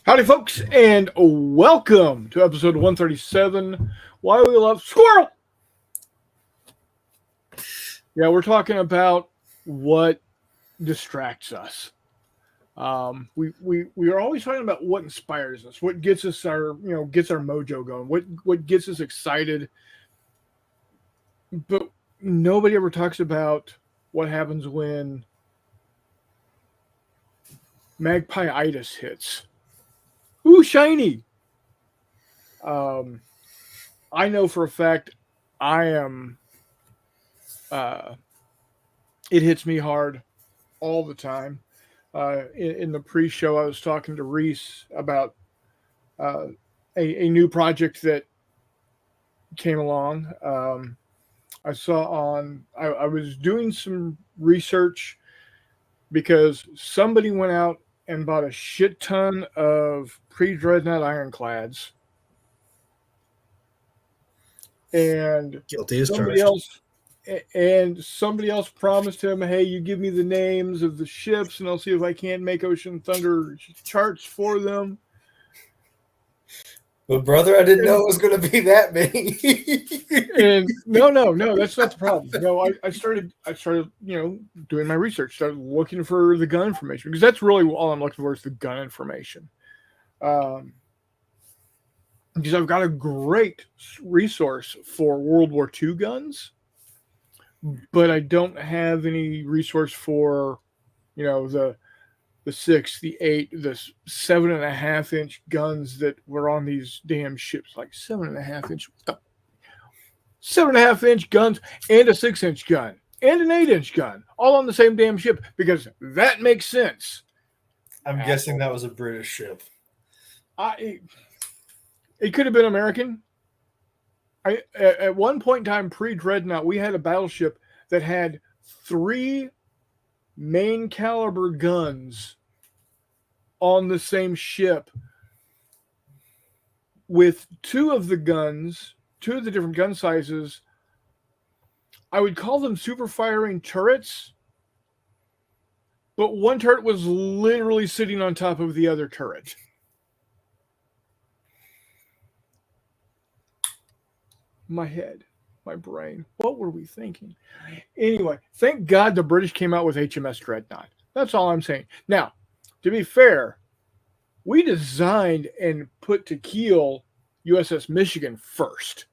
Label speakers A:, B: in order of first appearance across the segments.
A: Howdy, folks, and welcome to episode 137. Why we love squirrel. Yeah, we're talking about what distracts us. We are always talking about what inspires us, what gets us gets our mojo going, what gets us excited. But nobody ever talks about what happens when magpie-itis hits. Ooh, shiny. Um, I know for a fact I am. Uh, it hits me hard all the time. In the pre-show, I was talking to Reese about uh, a new project that came along. I saw I was doing some research because somebody went out and bought a shit ton of pre-dreadnought ironclads, and
B: Guilty as
A: somebody
B: charged.
A: else somebody else promised him, hey, you give me the names of the ships and I'll see if I can't make Ocean Thunder charts for them.
B: But brother, I didn't know it was going to be that many.
A: And no, that's not the problem. No, I started, doing my research, started looking for the gun information because that's really all I'm looking for is the gun information. Because I've got a great resource for World War II guns, but I don't have any resource for, the 6, the 8, the 7.5-inch guns that were on these damn ships, like 7.5-inch, 7.5-inch guns and a 6-inch gun and an 8-inch gun, all on the same damn ship because that makes sense.
B: I'm guessing that was a British ship.
A: It could have been American. At one point in time, pre-Dreadnought, we had a battleship that had 3 main caliber guns on the same ship, with 2 of the different gun sizes. I would call them super firing turrets, but one turret was literally sitting on top of the other turret. My head, my brain, what were we thinking? Anyway, thank God the British came out with HMS Dreadnought. That's all I'm saying. Now, to be fair, we designed and put to keel USS Michigan first.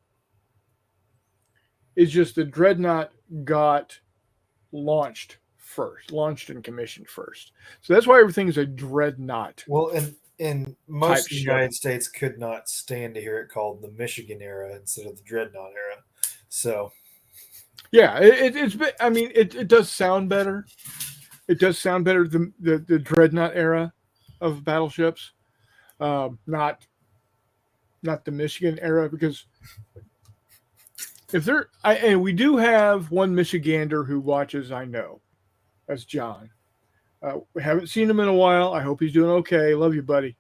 A: It's just the Dreadnought got launched and commissioned first. So that's why everything's a Dreadnought.
B: Well, and most of the
A: ship.
B: United States could not stand to hear it called the Michigan era instead of the Dreadnought era. So,
A: yeah, it does sound better. It does sound better the Dreadnought era of battleships, not the Michigan era, because and we do have one Michigander who watches. I know, that's John. We haven't seen him in a while. I hope he's doing okay. Love you, buddy.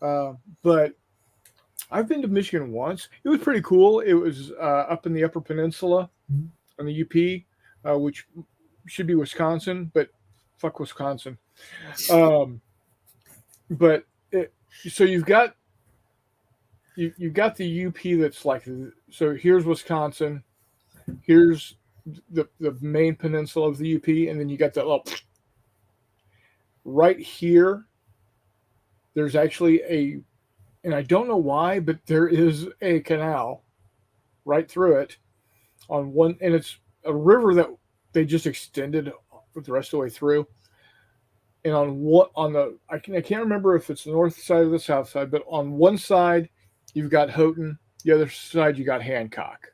A: But I've been to Michigan once. It was pretty cool. It was up in the Upper Peninsula on the UP, which should be Wisconsin, but fuck Wisconsin. So you've got the UP that's like, so here's Wisconsin, here's the main peninsula of the UP, and then you got that little right here. There's actually and I don't know why, but there is a canal right through it on one, and it's a river that they just extended the rest of the way through. And I can't remember if it's the north side or the south side, but on one side you've got Houghton, the other side you got Hancock,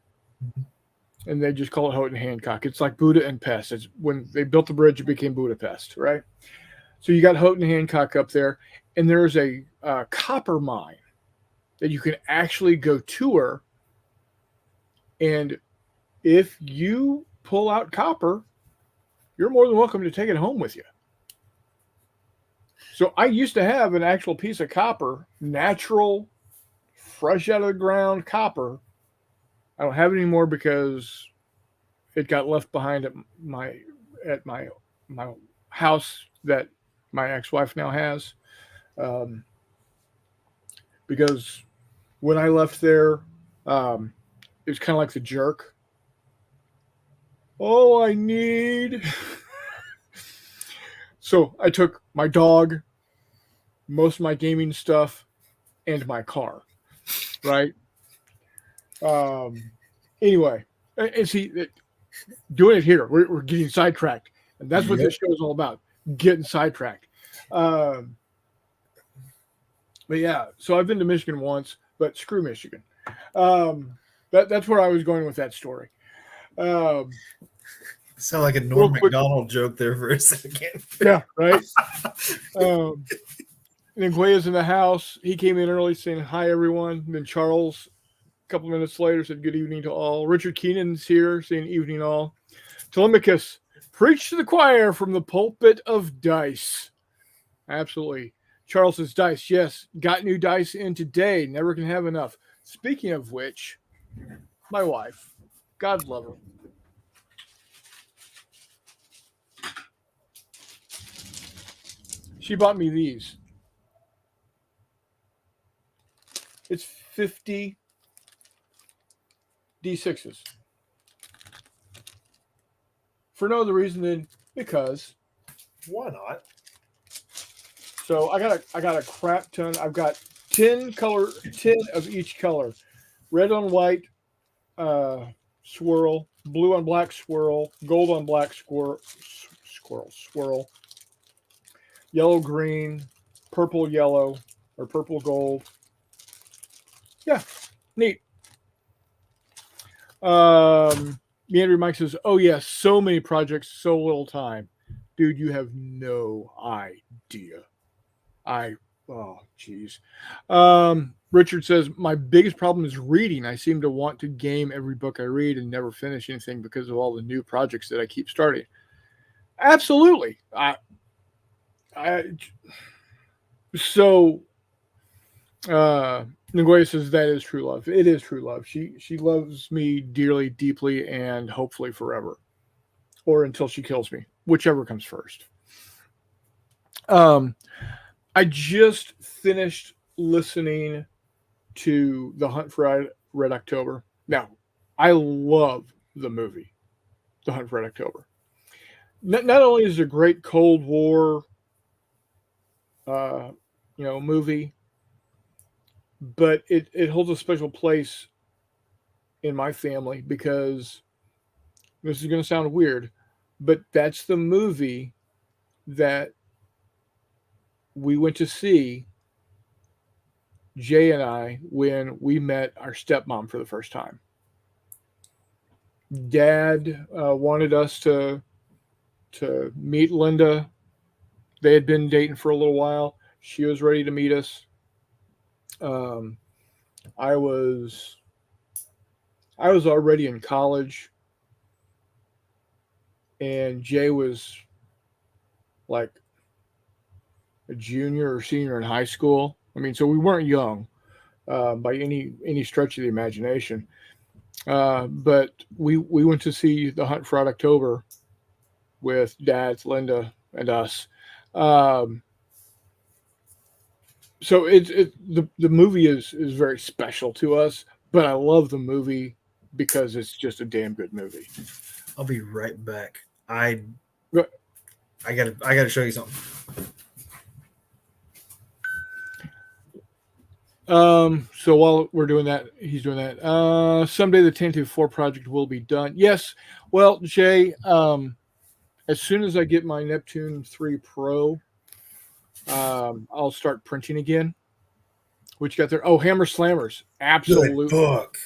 A: and they just call it Houghton Hancock. It's like Buda and Pest. It's when they built the bridge, it became Budapest, right? So you got Houghton Hancock up there, and there's a copper mine that you can actually go tour. And if you pull out copper, you're more than welcome to take it home with you. So I used to have an actual piece of copper, natural, fresh out of the ground copper. I don't have it anymore because it got left behind at my house that my ex-wife now has. because when I left there, um, it was kind of like the jerk. Oh, I need. So I took my dog, most of my gaming stuff, and my car. Right. Um, anyway, and see, doing it here, we're getting sidetracked, and that's what this
B: Yep.
A: show is all about: getting sidetracked. Um, but yeah, so I've been to Michigan once, but screw Michigan. That's where I was going with that story. Um,
B: Sound like a
A: real
B: Norm
A: quick,
B: Macdonald joke there for a second.
A: yeah, right. Um, and then Guaya's in the house. He came in early, saying hi everyone. And then Charles, a couple minutes later, said good evening to all. Richard Keenan's here, saying evening all. Telemachus, preach to the choir from the pulpit of dice. Absolutely. Charles says dice. Yes, got new dice in today. Never can have enough. Speaking of which, my wife, God love her, she bought me these. It's 50 D6s. For no other reason than because.
B: Why not?
A: So I got a crap ton. I've got 10 of each color. Red on white swirl, blue on black swirl, gold on black swirl, yellow green, purple yellow, or purple gold. Yeah, neat. Andrew Mike says, "Oh yes, so many projects, so little time, dude. You have no idea. I oh geez." Richard says, "My biggest problem is reading. I seem to want to game every book I read and never finish anything because of all the new projects that I keep starting." Absolutely. I so Nagoya says that is true love. It is true love. She loves me dearly, deeply, and hopefully forever, or until she kills me, whichever comes first. Um, I just finished listening to The Hunt for Red October. Now, I love the movie, The Hunt for Red October. Not only is it a great Cold War, uh, movie, but it holds a special place in my family because this is going to sound weird, but that's the movie that we went to see, Jay and I, when we met our stepmom for the first time. Dad wanted us to meet Linda. They had been dating for a little while. She was ready to meet us. Um, I was I was already in college, and Jay was like a junior or senior in high school. I mean, so we weren't young by any stretch of the imagination. But we went to see The Hunt for Red October with Dad, Linda, and us. Um, so the movie is very special to us, but I love the movie because it's just a damn good movie.
B: I'll be right back. I
A: But,
B: gotta show you something.
A: so while we're doing that, he's doing that. Someday the 1024 project will be done. Yes. Well, Jay, as soon as I get my Neptune 3 Pro, I'll start printing again. What you got there? Oh, Hammer Slammers.
B: Good
A: Absolutely.
B: book.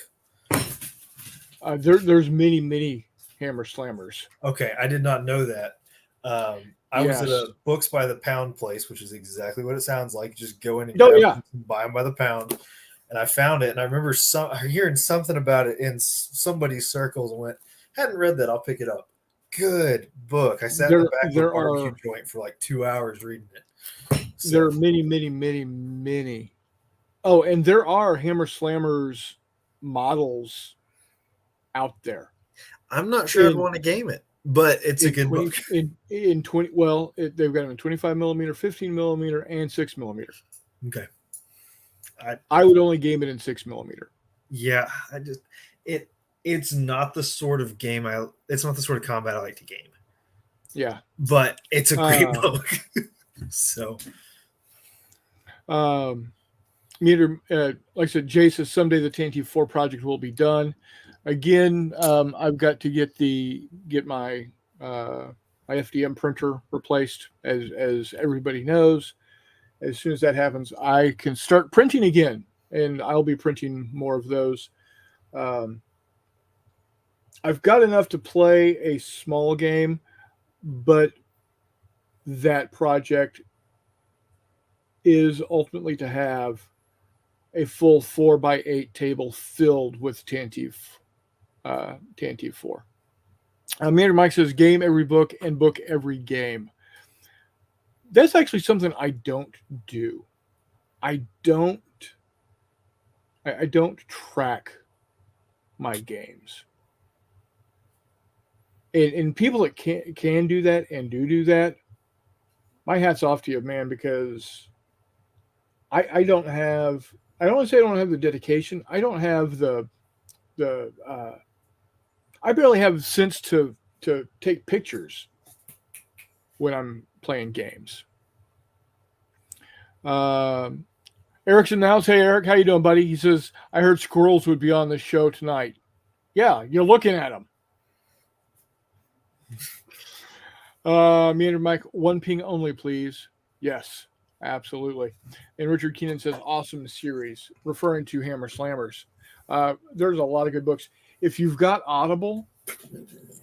A: There's many Hammer Slammers.
B: Okay, I did not know that. I was at
A: Yes.
B: a Books by the Pound place, which is exactly what it sounds like. Just go in and
A: Oh
B: grab
A: yeah.
B: them and buy them by the pound. And I found it, and I remember hearing something about it in somebody's circles, and went, "Hadn't read that. I'll pick it up." Good book. I sat in the back of a
A: There
B: barbecue
A: are
B: joint for like 2 hours reading it.
A: there
B: So
A: are many. Oh, and there are Hammer Slammers models out there.
B: I'm not sure I'd
A: In
B: want to game it, but it's a
A: in
B: good book.
A: 20 well, they've got them in 25 millimeter, 15 millimeter, and 6 millimeter.
B: Okay.
A: I would only game it in 6mm.
B: Yeah, I just it it's not the sort of game it's not the sort of combat I like to game.
A: Yeah.
B: But it's a great
A: Um,
B: book. So
A: Meter, like I said, Jay says someday the TNT4 project will be done. Again, I've got to get my my FDM printer replaced, as everybody knows. As soon as that happens, I can start printing again, and I'll be printing more of those. Um, I've got enough to play a small game, but that project is ultimately to have a full 4x8 table filled with TNT 4. Mander Mike says game every book and book every game. That's actually something I don't do. I don't. I don't track my games. And people that can do that and do that, my hat's off to you, man, because I don't have. I don't want to say I don't have the dedication. I don't have the. I barely have sense to take pictures when I'm playing games. Eric's in the house. Hey, Eric, how you doing, buddy? He says, I heard squirrels would be on the show tonight. Yeah, you're looking at them. Meander Mike, one ping only, please. Yes, absolutely. And Richard Keenan says, awesome series, referring to Hammer Slammers. There's a lot of good books. If you've got Audible,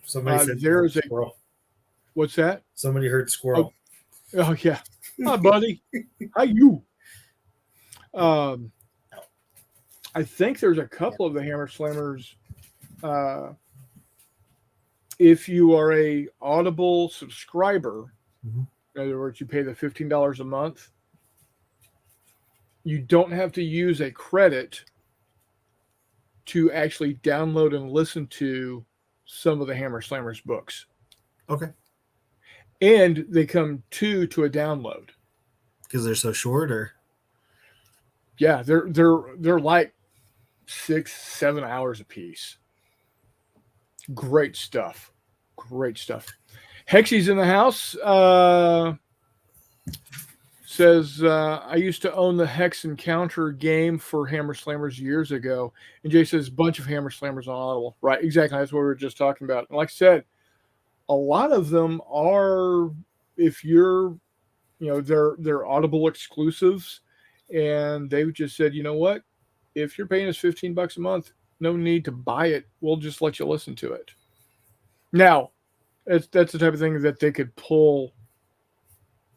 B: somebody said
A: there's a
B: squirrel.
A: What's that?
B: Somebody heard squirrel.
A: Oh yeah. Hi, buddy. How you? I think there's a couple of the Hammer Slammers. If you are a Audible subscriber, in other words, you pay the $15 a month, you don't have to use a credit to actually download and listen to some of the Hammer Slammers books.
B: Okay.
A: And they come to a download.
B: Because they're so short, or
A: yeah, they're like 6-7 hours a piece. Great stuff. Great stuff. Hexy's in the house. Says, I used to own the Hex Encounter game for Hammer Slammers years ago. And Jay says, bunch of Hammer Slammers on Audible. Right, exactly. That's what we were just talking about. And like I said, a lot of them are, if you're, they're Audible exclusives. And they've just said, you know what? If you're paying us $15 a month, no need to buy it. We'll just let you listen to it. Now, that's the type of thing that they could pull.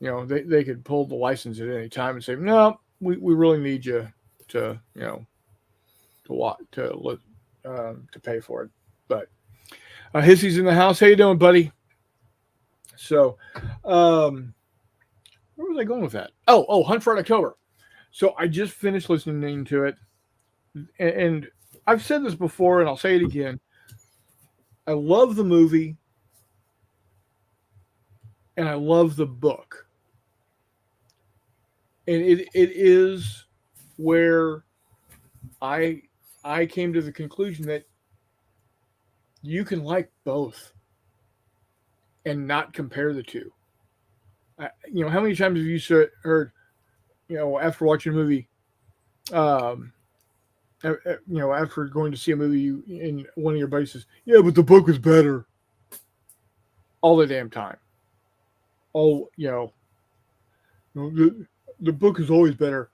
A: They could pull the license at any time and say, no, we really need you to pay for it. But Hissy's in the house. How you doing, buddy? So, where was I going with that? Oh, Hunt for Red October. So I just finished listening to it, and I've said this before, and I'll say it again. I love the movie, and I love the book. And it is where I came to the conclusion that you can like both and not compare the two. How many times have you heard, after watching a movie, after going to see a movie, and one of your buddies says, yeah, but the book was better. All the damn time. The book is always better.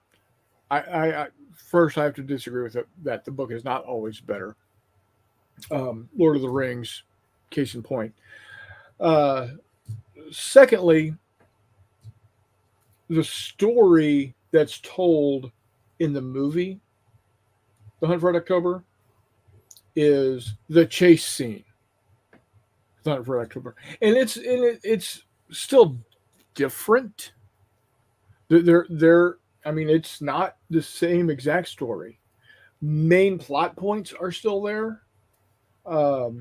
A: I first I have to disagree with it, that the book is not always better. Lord of the Rings, case in point. Secondly, the story that's told in the movie, The Hunt for Red October, is the chase scene. The Hunt for Red October, and it's still different. It's not the same exact story. Main plot points are still there. But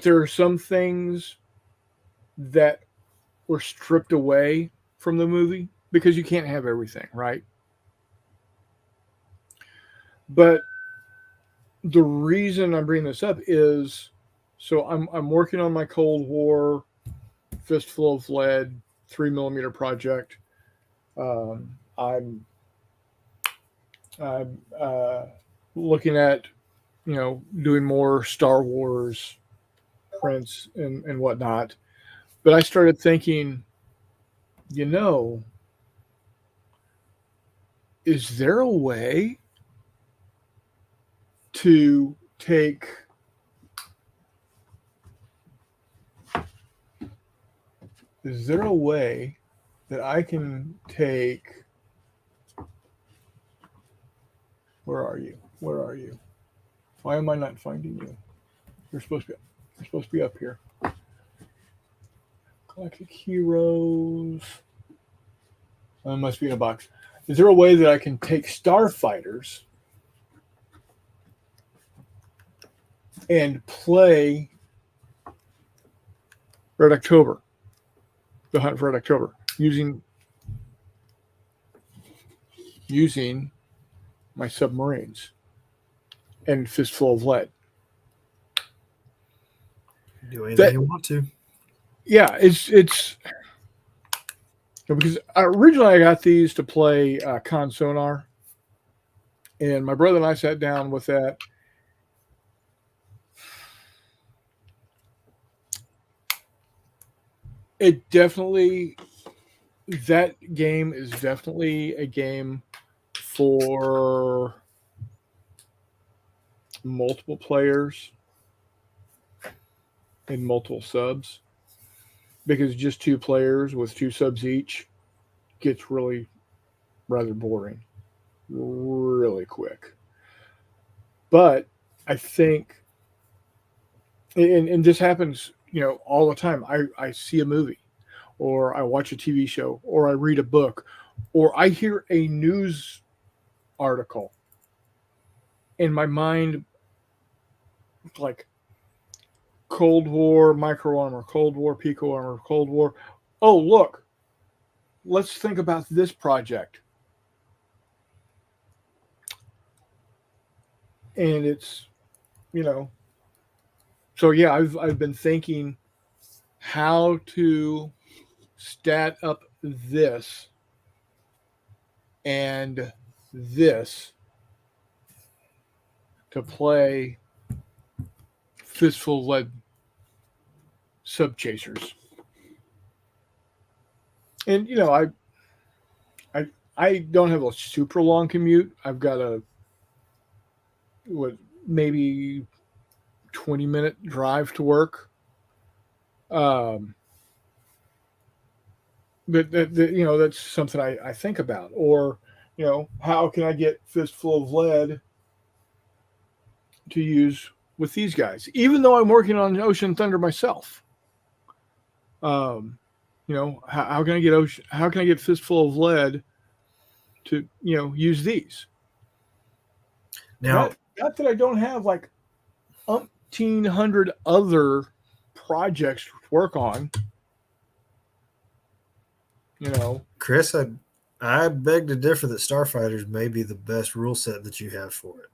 A: there are some things that were stripped away from the movie because you can't have everything, right? But the reason I'm bringing this up is so I'm working on my Cold War Fistful of Lead 3 millimeter project. I'm looking at doing more Star Wars prints and whatnot. But I started thinking, you know, is there a way to take is there a way that I can take where are you? Where are you? Why am I not finding you? You're supposed to be up here. Galactic Heroes. Oh, it must be in a box. Is there a way that I can take starfighters and play Red October, the Hunt for Red October, using my submarines and Fistful of Lead?
B: Do anything
A: That
B: you want to.
A: yeah, it's because originally I got these to play con sonar, and my brother and I sat down with that. It definitely that game is definitely a game for multiple players and multiple subs because just two players with two subs each gets rather boring really quick. But I think, and this happens, all the time. I see a movie, or I watch a TV show, or I read a book, or I hear a news article, and my mind, like Cold War, micro armor, Cold War, pico armor, Cold War. Oh, look, let's think about this project. And it's, you know, so yeah, I've been thinking how to stat up this and this to play Fistful of Lead sub chasers. And I I don't have a super long commute. I've got a what maybe 20-minute drive to work. Um, but that's something I think about. Or how can I get Fistful of Lead to use with these guys, even though I'm working on Ocean Thunder myself. Um, how can I get how can I get Fistful of Lead to use these?
B: Now,
A: Not that I don't have like umpteen hundred other projects to work on. You know,
B: Chris, I beg to differ that Starfighters may be the best rule set that you have for it.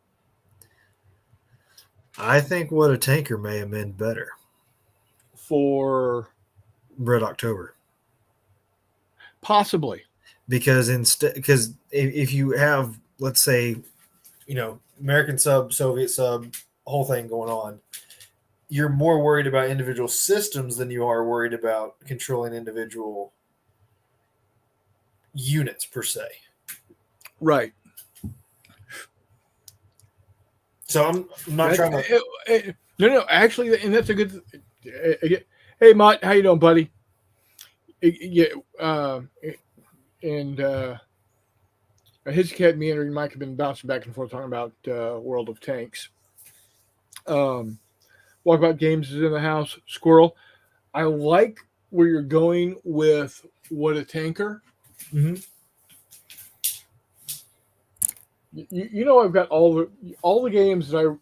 B: I think what a tanker may amend better.
A: for
B: Red October.
A: possibly.
B: Because if you have, let's say, American sub, Soviet sub, whole thing going on, you're more worried about individual systems than you are worried about controlling individual units per se.
A: Right.
B: So I'm not trying to.
A: No. Actually, and that's a good. Hey, Mott, how you doing, buddy? Yeah, and his cat me and Mike have been bouncing back and forth talking about World of Tanks. Walkabout Games is in the house. Squirrel, I like where you're going with what a tanker.
B: Mm-hmm.
A: I've got all the games that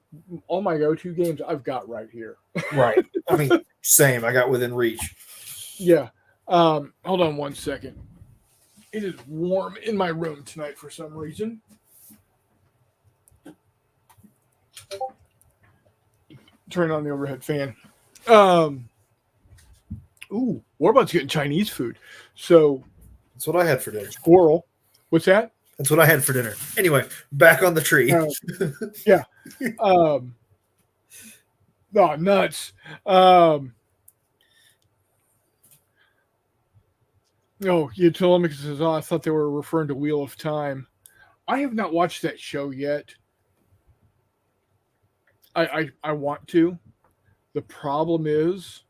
A: all my go-to games I've got right here.
B: Right. I mean, same. I got within reach.
A: Yeah. Hold on one second. It is warm in my room tonight for some reason. Turn on the overhead fan. Um, ooh, we're about to get Chinese food. So
B: That's what I had for dinner.
A: squirrel. What's that?
B: That's what I had for dinner. Anyway, back on the tree.
A: Yeah. Um, oh, nuts. Um, oh, yeah, Telemachus says, oh, I thought they were referring to Wheel of Time. I have not watched that show yet. I want to. The problem is,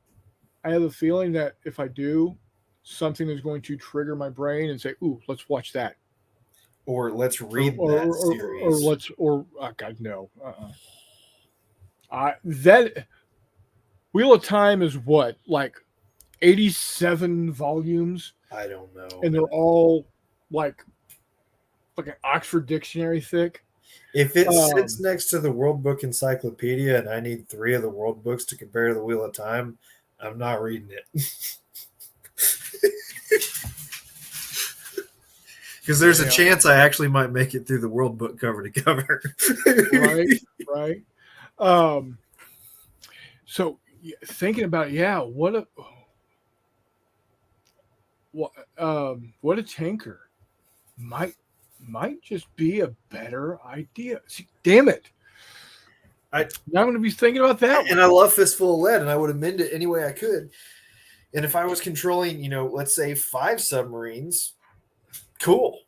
A: I have a feeling that if I do, something is going to trigger my brain and say, "Ooh, let's watch that,"
B: Or let's
A: or
B: read
A: or
B: that
A: or, or
B: series.
A: let's or God no. That Wheel of Time is what, like 87 volumes,
B: I don't know.
A: and they're all like an Oxford Dictionary thick.
B: If it sits
A: Um,
B: next to the World Book Encyclopedia and I need 3 of the World Books to compare to the Wheel of Time, I'm not reading it. Because there's a
A: yeah,
B: chance I actually might make it through the World Book cover to cover.
A: right, right. Um, so thinking about it, yeah, what a tanker might just be a better idea. See, damn it!
B: I
A: Now I'm going to be thinking about that
B: and
A: one.
B: I love Fistful of Lead, and I would amend it any way I could. And if I was controlling, let's say 5 submarines, cool.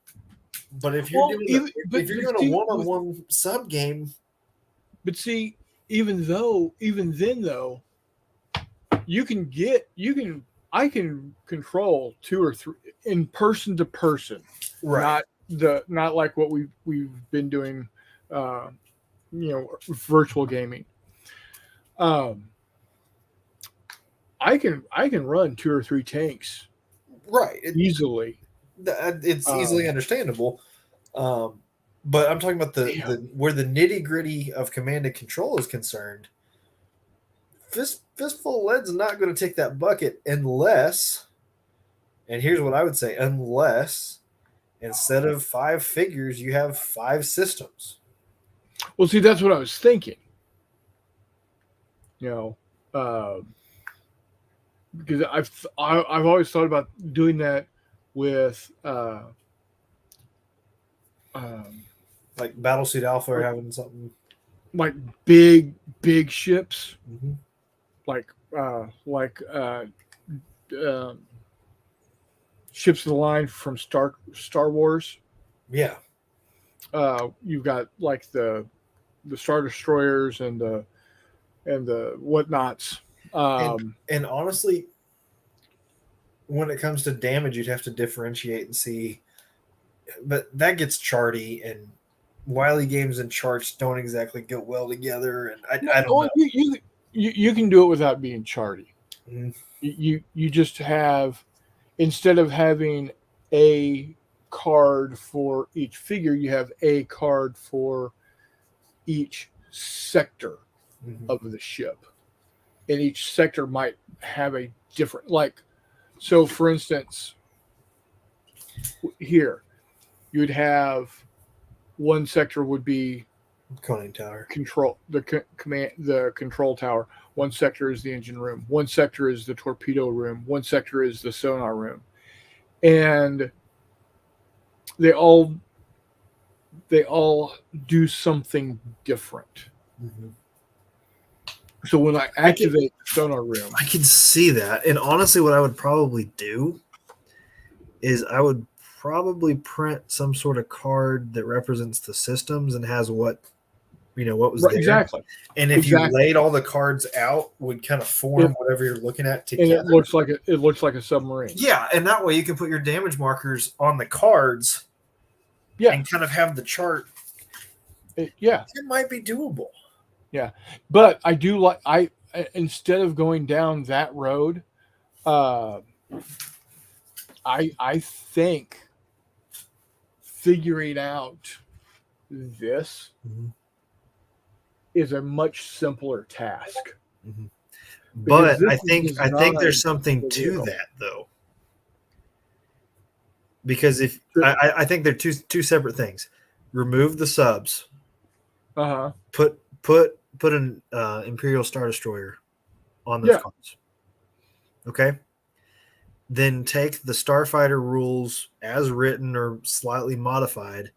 B: But if you're
A: Well,
B: doing
A: even
B: if you're doing a
A: see,
B: one-on-one sub game,
A: but see, even then though, you can I can control 2 or 3 in person to person,
B: right?
A: not like what we've been doing, uh, virtual gaming. Um, I can run 2 or 3 tanks
B: Right.
A: easily.
B: It's easily
A: Um,
B: understandable. But I'm talking about
A: yeah.
B: the where the nitty gritty of command and control is concerned. Fistful of Lead's not going to take that bucket unless, and here's what I would say, unless instead of 5 figures, you have 5 systems.
A: Well, see, that's what I was thinking. You know, uh, because I've always thought about doing that with um,
B: Like Battlesuit Alpha or having something.
A: like big ships,
B: Mm-hmm.
A: like uh, like uh, uh, ships of the line from Star Wars.
B: Yeah.
A: You've got like the Star Destroyers and the whatnots.
B: And
A: Um,
B: and honestly, when it comes to damage, you'd have to differentiate and see. But that gets charty, and Wily games and charts don't exactly go well together. And
A: no,
B: I don't
A: well,
B: know.
A: you can do it without being charty.
B: Mm-hmm.
A: You just have, instead of having a card for each figure, you have a card for each sector
B: Mm-hmm.
A: of the ship, and each sector might have a different, like, so for instance, here you'd have one sector would be
B: Conning Tower.
A: control the control tower. One sector is the engine room, one sector is the torpedo room, one sector is the sonar room, and they all they all do something different.
B: Mm-hmm.
A: So when I
B: I can
A: activate the sonar room,
B: I can see that. And honestly, what I would probably do is I would probably print some sort of card that represents the systems and has what was
A: right,
B: there.
A: exactly,
B: And if you
A: exactly,
B: laid all the cards out, would kind of form
A: it,
B: whatever you're looking at
A: and
B: together.
A: it looks like a submarine.
B: Yeah, and that way you can put your damage markers on the cards
A: Yeah,
B: and kind of have the chart.
A: yeah,
B: It might be doable.
A: yeah. But I do like instead of going down that road, uh, I think figuring out this
B: Mm-hmm.
A: is a much simpler task
B: Mm-hmm.
A: because
B: But
A: this
B: I
A: is
B: think
A: designed
B: there's something
A: for the
B: to
A: vehicle.
B: that though, because if
A: Sure.
B: I think they're two separate things. Remove the subs,
A: Uh huh.
B: put put an Imperial Star Destroyer on those
A: Yeah.
B: cards. Okay. Then take the Starfighter rules as written or slightly modified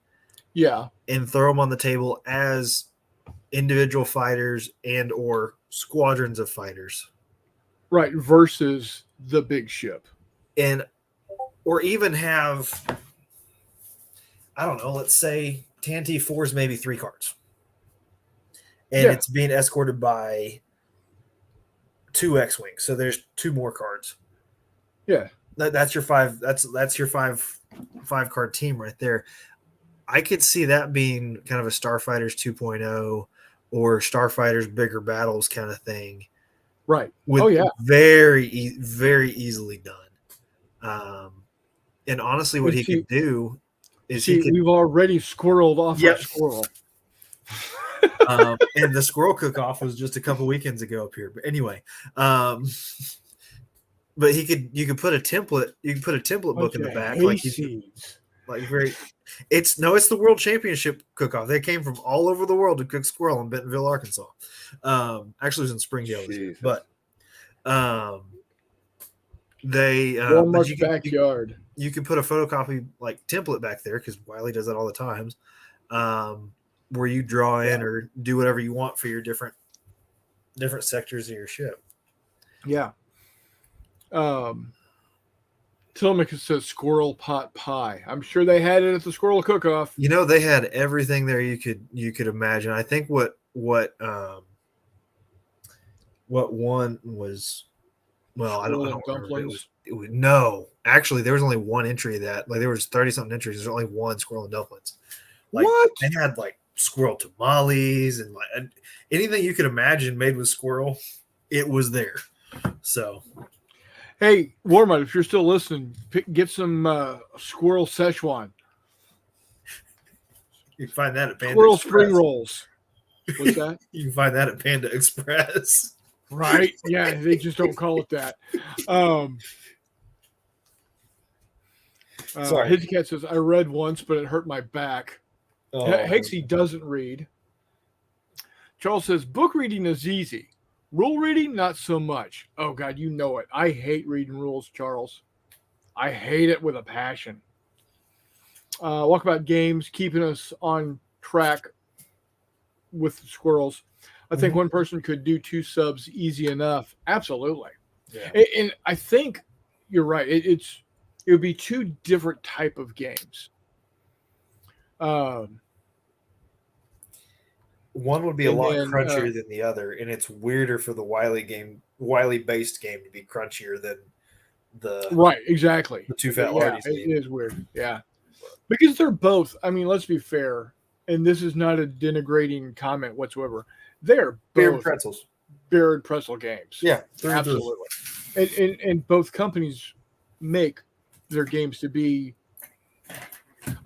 A: Yeah.
B: and throw them on the table as individual fighters and or squadrons of fighters.
A: Right. Versus the big ship.
B: And or even have, I don't know, let's say Tanty 4 is maybe 3 cards. And it's being escorted by 2 X-Wings. So there's 2 more cards.
A: Yeah.
B: That's your 5 that's your 5 card team right there. I could see that being kind of a Starfighters 2.0 or Starfighters Bigger Battles kind of thing.
A: Right.
B: With very easily done. And honestly, what he could do is he could.
A: We've already squirreled off our squirrel.
B: And the squirrel cook-off was just a couple weekends ago up here. But anyway, but you could put a template. You can put a template book in the back, it's the World Championship cook-off. They came from all over the world to cook squirrel in Bentonville, Arkansas. Actually, it was in Springdale, but they
A: Walmart's backyard.
B: You can put a photocopy like template back there because Wiley does that all the times, where you draw in or do whatever you want for your different sectors of your ship.
A: Yeah. Tillamook says squirrel pot pie. I'm sure they had it at the squirrel cook-off.
B: You know, they had everything there you could imagine. I think what one was, well, I don't remember. It was no. Actually, there was only one entry that, like, there was 30-something entries. There's only one squirrel and dumplings. Like,
A: what?
B: They had like squirrel tamales and like anything you could imagine made with squirrel, it was there. So,
A: hey, Warmut, if you're still listening, get some squirrel Szechuan.
B: You can find that at Panda
A: Squirrel
B: Express.
A: Spring rolls. What's that?
B: You can find that at Panda Express.
A: Right? Yeah, they just don't call it that.
B: Sorry.
A: Hitscat says, I read once, but it hurt my back.
B: Oh.
A: Hexy doesn't read. Charles says, book reading is easy. Rule reading, not so much. Oh, God, you know it. I hate reading rules, Charles. I hate it with a passion. Walkabout Games, keeping us on track with the squirrels. I think one person could do 2 subs easy enough. Absolutely.
B: Yeah.
A: And I think you're right. It would be 2 different type of games.
B: One would be a lot crunchier than the other, and it's weirder for the Wiley based game to be crunchier than the
A: exactly.
B: The 2 Fat Lardies.
A: It is weird. Yeah. Because they're both, I mean, let's be fair, and this is not a denigrating comment whatsoever. They're
B: beer
A: both
B: beer
A: and pretzel games.
B: Yeah,
A: absolutely. And both companies make their games to be,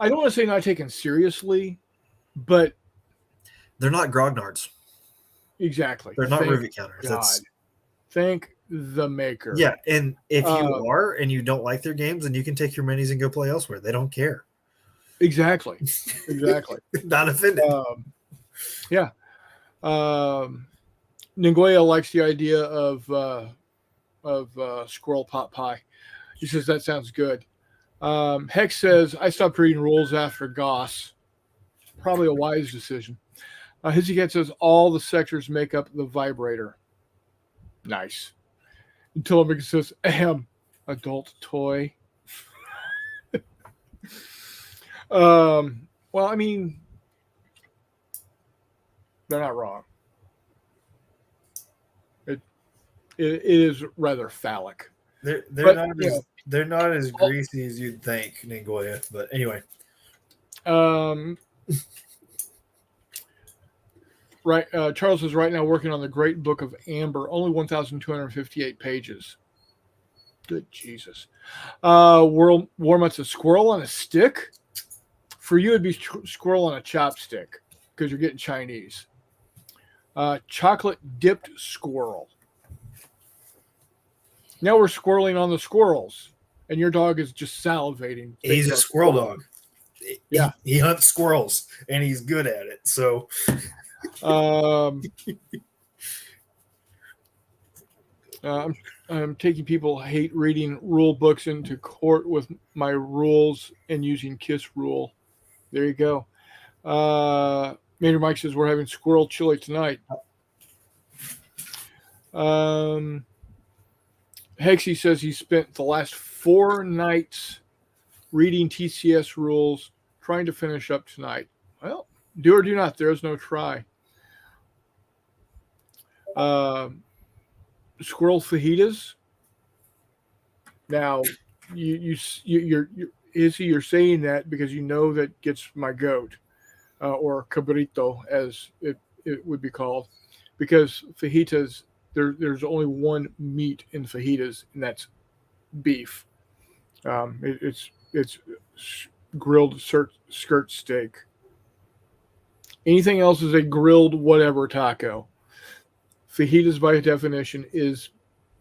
A: I don't want to say not taken seriously, but
B: they're not grognards.
A: Exactly.
B: They're not rivet counters.
A: Thank the maker.
B: Yeah, and if you are and you don't like their games, then you can take your minis and go play elsewhere. They don't care.
A: Exactly.
B: Not offended.
A: Yeah. Ningoya likes the idea of squirrel pot pie. He says that sounds good. Hex says I stopped reading rules after Goss. Probably a wise decision. Hizzycat says all the sectors make up the vibrator. Nice. Until it says adult toy. Well, I mean, they're not wrong. It is rather phallic.
B: They're not as greasy as you'd think, Ningoya. But anyway.
A: Right, Charles is right now working on the Great Book of Amber, only 1,258 pages. Good Jesus. Warmut's a squirrel on a stick? For you, it'd be squirrel on a chopstick because you're getting Chinese. Chocolate dipped squirrel. Now we're squirreling on the squirrels, and your dog is just salivating.
B: He's a squirrel dog.
A: Yeah.
B: He hunts squirrels, and he's good at it. So
A: Um, I'm taking people hate reading rule books into court with my rules and using KISS rule. There you go. Major Mike says we're having squirrel chili tonight. Hexy says he spent the last 4 nights reading TCS rules, trying to finish up tonight. Well, do or do not. There is no try. Squirrel fajitas. Now, you're Izzy, you're saying that because you know that gets my goat, or cabrito as it would be called, because fajitas there's only one meat in fajitas, and that's beef. It's grilled skirt steak. Anything else is a grilled whatever taco. Fajitas, by definition, is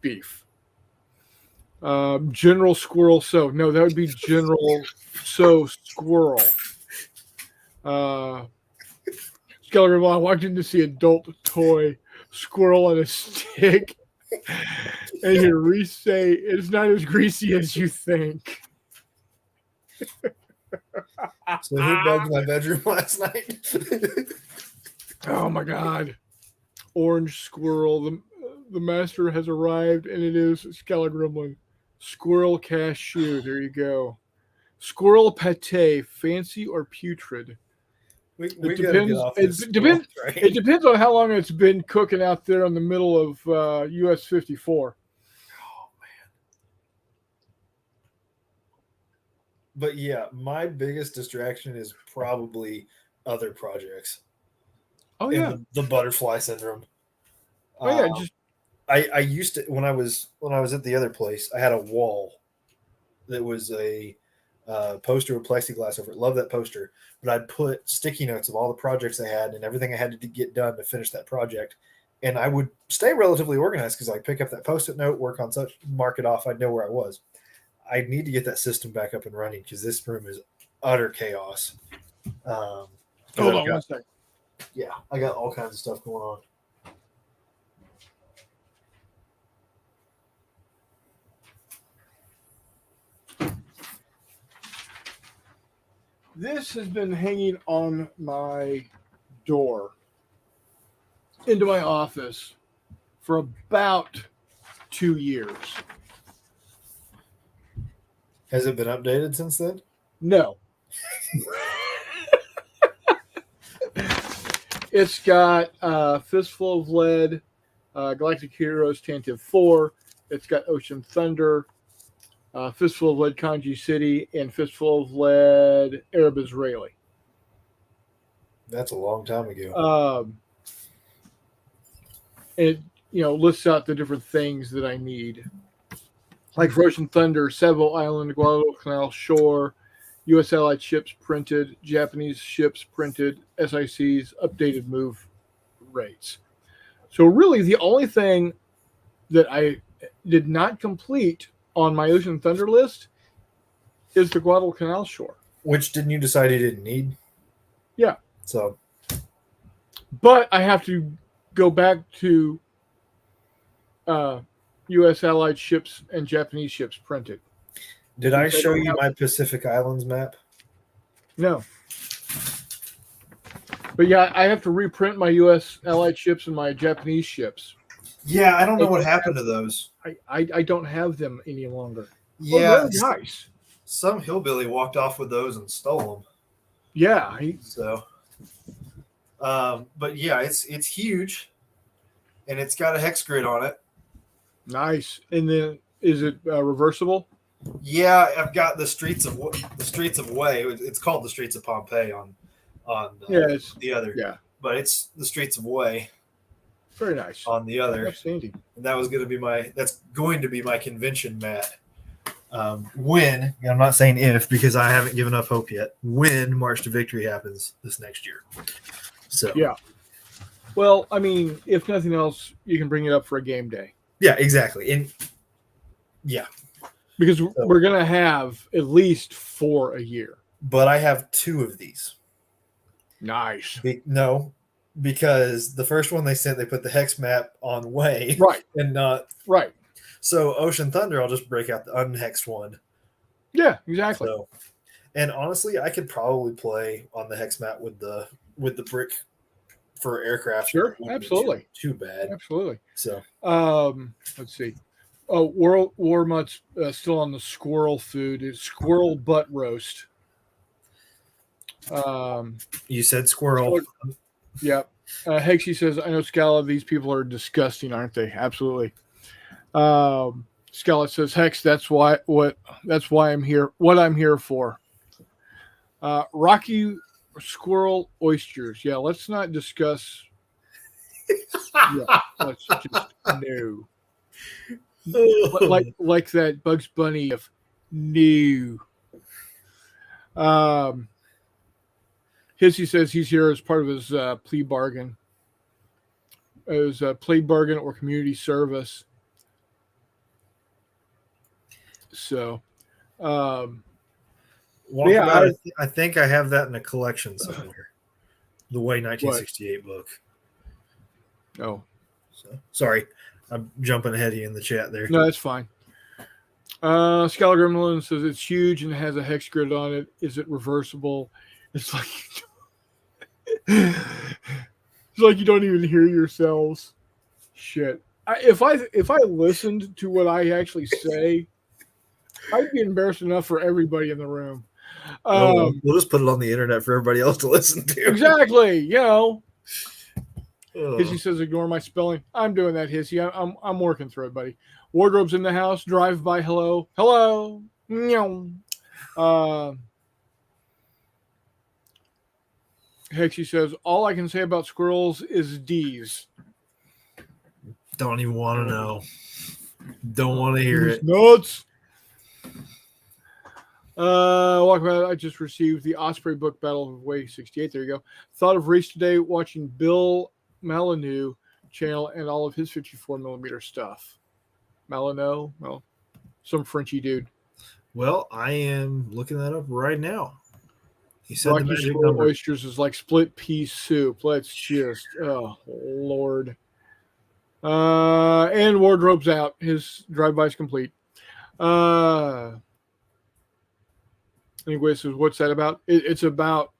A: beef. General Squirrel So. No, that would be General So Squirrel. Skeller, I walked in to see adult toy squirrel on a stick. And hear Reese say, it's not as greasy as you think.
B: So who bugged my bedroom last night?
A: Oh my God. Orange squirrel. The master has arrived, and it is Skeller Gremlin. Squirrel cashew. There you go. Squirrel pate, fancy or putrid?
B: we
A: It
B: gotta get
A: depends.
B: off this
A: It depends.
B: train.
A: It depends on how long it's been cooking out there in the middle of US 54.
B: But yeah, my biggest distraction is probably other projects.
A: Oh yeah.
B: And the butterfly syndrome.
A: Oh yeah. Just
B: I used to when I was at the other place, I had a wall that was a poster with plexiglass over it. Love that poster. But I'd put sticky notes of all the projects I had and everything I had to get done to finish that project. And I would stay relatively organized because I'd pick up that post-it note, work on such, mark it off. I'd know where I was. I need to get that system back up and running because this room is utter chaos.
A: hold on 1 second.
B: Yeah, I got all kinds of stuff going on.
A: This has been hanging on my door into my office for about 2 years.
B: Has it been updated since then?
A: No. It's got Fistful of Lead, Galactic Heroes Tantive 4. It's got Ocean Thunder, Fistful of Lead Kanji City, and Fistful of Lead Arab Israeli.
B: That's a long time ago.
A: It lists out the different things that I need. Like for Ocean Thunder, Savo Island, Guadalcanal Shore, U.S. Allied ships printed, Japanese ships printed, SICs, updated move rates. So really the only thing that I did not complete on my Ocean Thunder list is the Guadalcanal Shore.
B: Which didn't you decide you didn't need?
A: Yeah.
B: So.
A: But I have to go back to U.S. Allied ships and Japanese ships printed.
B: Did I show you my Pacific Islands map?
A: No. But yeah, I have to reprint my U.S. Allied ships and my Japanese ships.
B: Yeah, I don't know what happened to those.
A: I don't have them any longer.
B: Yeah,
A: well, nice.
B: Some hillbilly walked off with those and stole them.
A: Yeah.
B: But yeah, it's huge, and it's got a hex grid on it.
A: Nice. And then is it reversible?
B: Yeah, I've got the Streets of Way. It's called the Streets of Pompeii on
A: it's
B: the other.
A: Yeah,
B: but it's the Streets of Way.
A: Very nice.
B: On the other.
A: Outstanding.
B: And that's going to be my convention mat. When, I'm not saying if because I haven't given up hope yet, when March to Victory happens this next year. So
A: yeah. Well, I mean, if nothing else, you can bring it up for a game day.
B: Yeah, exactly. And yeah.
A: Because we're going to have at least 4 a year.
B: But I have 2 of these.
A: Nice.
B: No, because the first one they sent, they put the hex map on way
A: Right.
B: and not.
A: Right.
B: So Ocean Thunder, I'll just break out the unhexed one.
A: Yeah, exactly.
B: So, and honestly, I could probably play on the hex map with the brick for aircraft, and it
A: Sure.
B: wouldn't be
A: Absolutely.
B: too bad.
A: Absolutely.
B: So
A: Let's see. Oh, World War Mutt's still on the squirrel food. It's squirrel butt roast.
B: you said squirrel.
A: Yeah. Hexy says, I know Scala, these people are disgusting, aren't they? Absolutely. Scala says, Hex, that's why I'm here. What I'm here for. Rocky squirrel oysters. Yeah, let's not discuss. Yeah, let's just no. Like that Bugs Bunny of no. Hissy says he's here as part of his plea bargain. As a plea bargain or community service. So,
B: Walkabout, I think I have that in a collection somewhere. The Way 1968 book.
A: Oh.
B: So, sorry, I'm jumping ahead of you in the chat there.
A: No, that's fine. Scholar Gremlin says it's huge and has a hex grid on it. Is it reversible? It's like it's like you don't even hear yourselves. Shit. If I listened to what I actually say, I'd be embarrassed enough for everybody in the room.
B: We'll just put it on the internet for everybody else to listen to.
A: Exactly. You know. Hissy says, ignore my spelling. I'm doing that, Hissy. I'm working through it, buddy. Wardrobe's in the house. Drive by. Hello. Hello. Hexy says, all I can say about squirrels is D's.
B: Don't even want to know. Don't want to hear it.
A: Nuts. Walkabout, I just received the Osprey book, Battle of Way 68. There you go. Thought of Reese today watching Bill Malinu channel and all of his 54mm stuff. Malino? Well, some Frenchy dude.
B: Well, I am looking that up right now. He said
A: Rocky
B: the magic
A: Squirrel
B: number.
A: Oysters is like split pea soup. Let's just, oh, Lord. And Wardrobe's out. His drive-by is complete. Anyway, so what's that about? It's about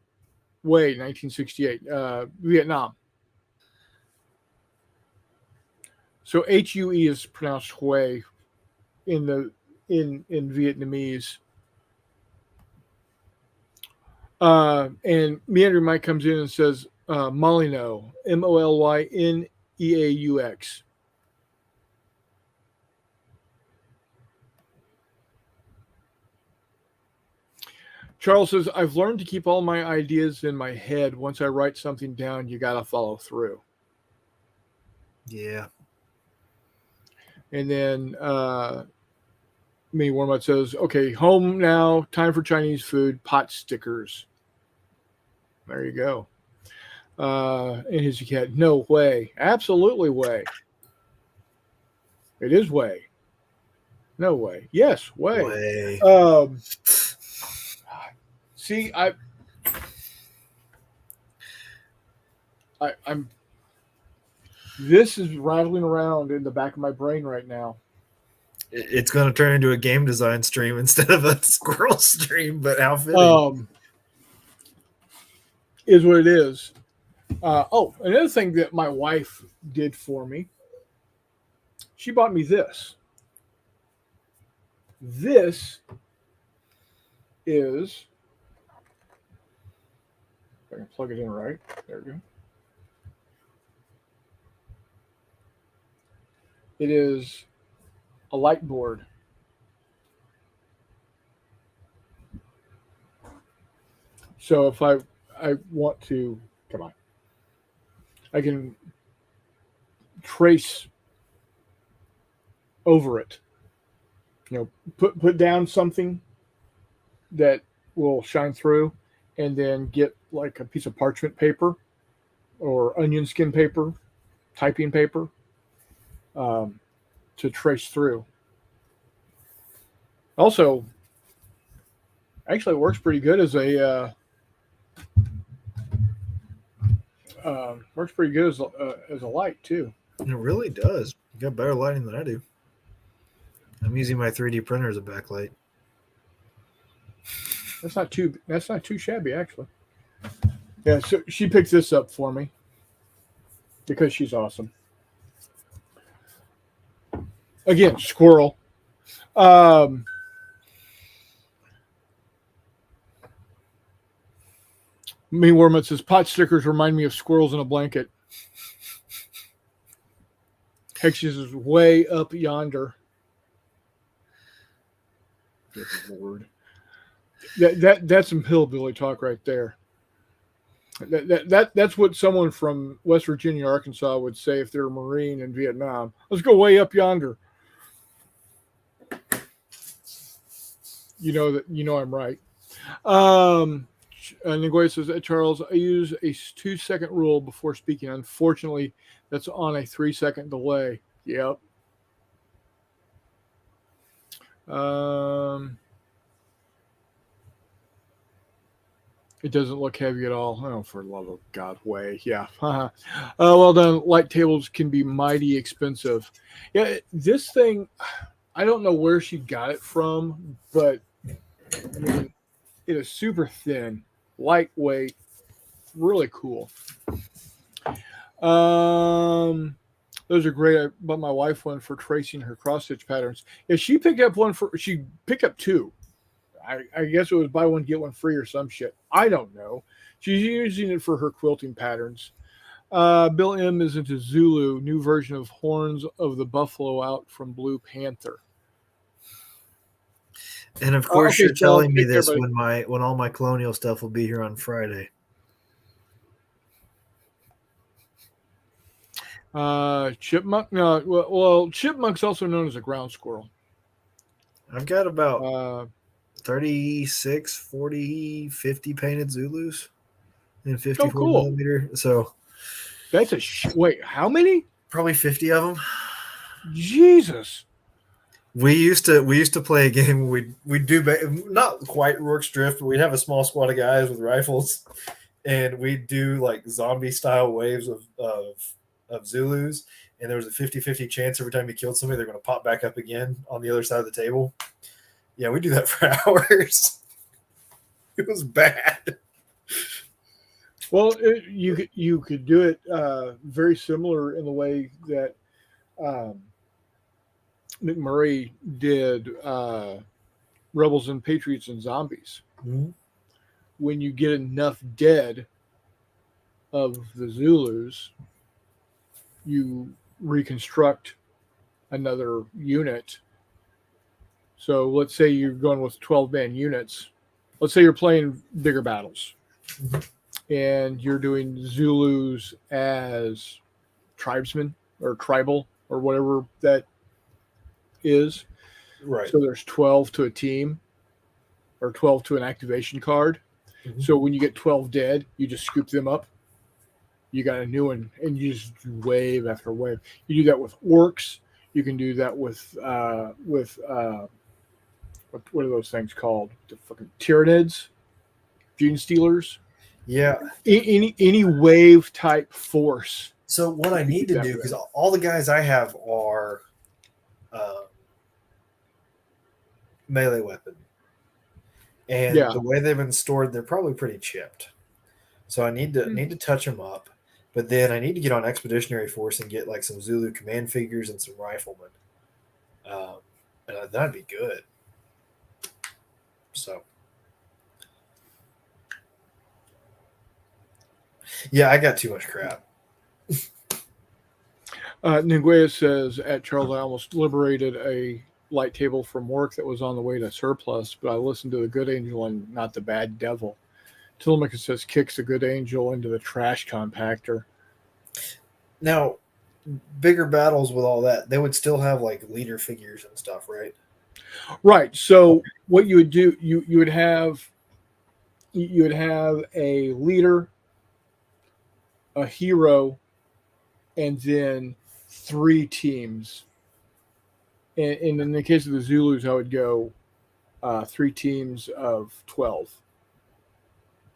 A: Way 1968, Vietnam. So HUE is pronounced Hue in Vietnamese. And Meander Mike comes in and says Molyneux, Molyneux. Charles says, I've learned to keep all my ideas in my head. Once I write something down, you got to follow through.
B: Yeah.
A: And then Warmut says, okay, home now. Time for Chinese food. Pot stickers. There you go. And his cat, no way. Absolutely way. It is way. No way. Yes, way. See, I'm. This is rattling around in the back of my brain right now.
B: It's going to turn into a game design stream instead of a squirrel stream, but how fitting.
A: Is what it is. Another thing that my wife did for me, she bought me this. This is, if I can plug it in right, there we go. It is a light board. So if I want to, come on, I can trace over it. You know, put down something that will shine through, and then get like a piece of parchment paper or onion skin paper, typing paper, to trace through. Also, actually, it works pretty good as a Works pretty good as a light too.
B: And it really does. You got better lighting than I do. I'm using my 3D printer as a backlight.
A: That's not too shabby actually. Yeah, so she picked this up for me because she's awesome. Again, squirrel. Um, Me Wormut says pot stickers remind me of squirrels in a blanket. Hexus is way up yonder. Good lord. That's some hillbilly talk right there. That's what someone from West Virginia, Arkansas would say if they're a Marine in Vietnam. Let's go way up yonder. You know I'm right. Um, Nguyen says, Charles, I use a 2-second rule before speaking. Unfortunately, that's on a 3-second delay. Yep. It doesn't look heavy at all. Oh, for the love of God, way. Yeah. Well done. Light tables can be mighty expensive. Yeah, this thing, I don't know where she got it from, but I mean, it is super thin, lightweight, really cool. Those are great. I bought my wife one for tracing her cross stitch patterns. Yeah, she picked up two. I guess it was buy one get one free or some shit. I don't know. She's using it for her quilting patterns. Bill M is into Zulu, new version of Horns of the Buffalo out from Blue Panther.
B: And of course,
A: Okay,
B: you're
A: so
B: telling me
A: take care,
B: this
A: buddy.
B: when all my colonial stuff will be here on Friday.
A: Chipmunk. No, well, chipmunk's also known as a ground squirrel.
B: I've got about
A: Uh,
B: 36, 40, 50 painted Zulus in
A: oh,
B: 54
A: cool.
B: millimeter. So
A: That's wait. How many?
B: probably 50 of them.
A: Jesus.
B: We used to play a game where we'd do not quite Rourke's Drift, but we'd have a small squad of guys with rifles, and we'd do like zombie style waves of Zulus, and there was a 50-50 chance every time you killed somebody they're going to pop back up again on the other side of the table. Yeah, we do that for hours. It was bad.
A: Well, you could do it very similar in the way that um, McMurray did Rebels and Patriots and Zombies.
B: Mm-hmm.
A: When you get enough dead of the Zulus, you reconstruct another unit. So let's say you're going with 12-man units. Let's say you're playing bigger battles. And you're doing Zulus as tribesmen or tribal or whatever that is.
B: Right.
A: So there's 12 to a team or 12 to an activation card.
B: Mm-hmm.
A: So when you get 12 dead, you just scoop them up. You got a new one, and you just do wave after wave. You do that with orcs. You can do that with what are those things called? The fucking Tyranids, Gene Stealers.
B: Yeah.
A: Any wave type force.
B: So what I need to do, because all the guys I have are melee weapon, and the way they've been stored, they're probably pretty chipped. So I need to touch them up, but then I need to get on Expeditionary Force and get like some Zulu command figures and some riflemen, and that'd be good. So. Yeah, I got too much crap.
A: Nguyen says, at Charles, I almost liberated a light table from work that was on the way to surplus, but I listened to the good angel and not the bad devil. Tillamook says, kicks the good angel into the trash compactor.
B: Now, bigger battles with all that, they would still have like leader figures and stuff, right?
A: Right. So what you would do, you would have a leader, a hero, and then 3 teams. And in the case of the Zulus, I would go 3 teams of 12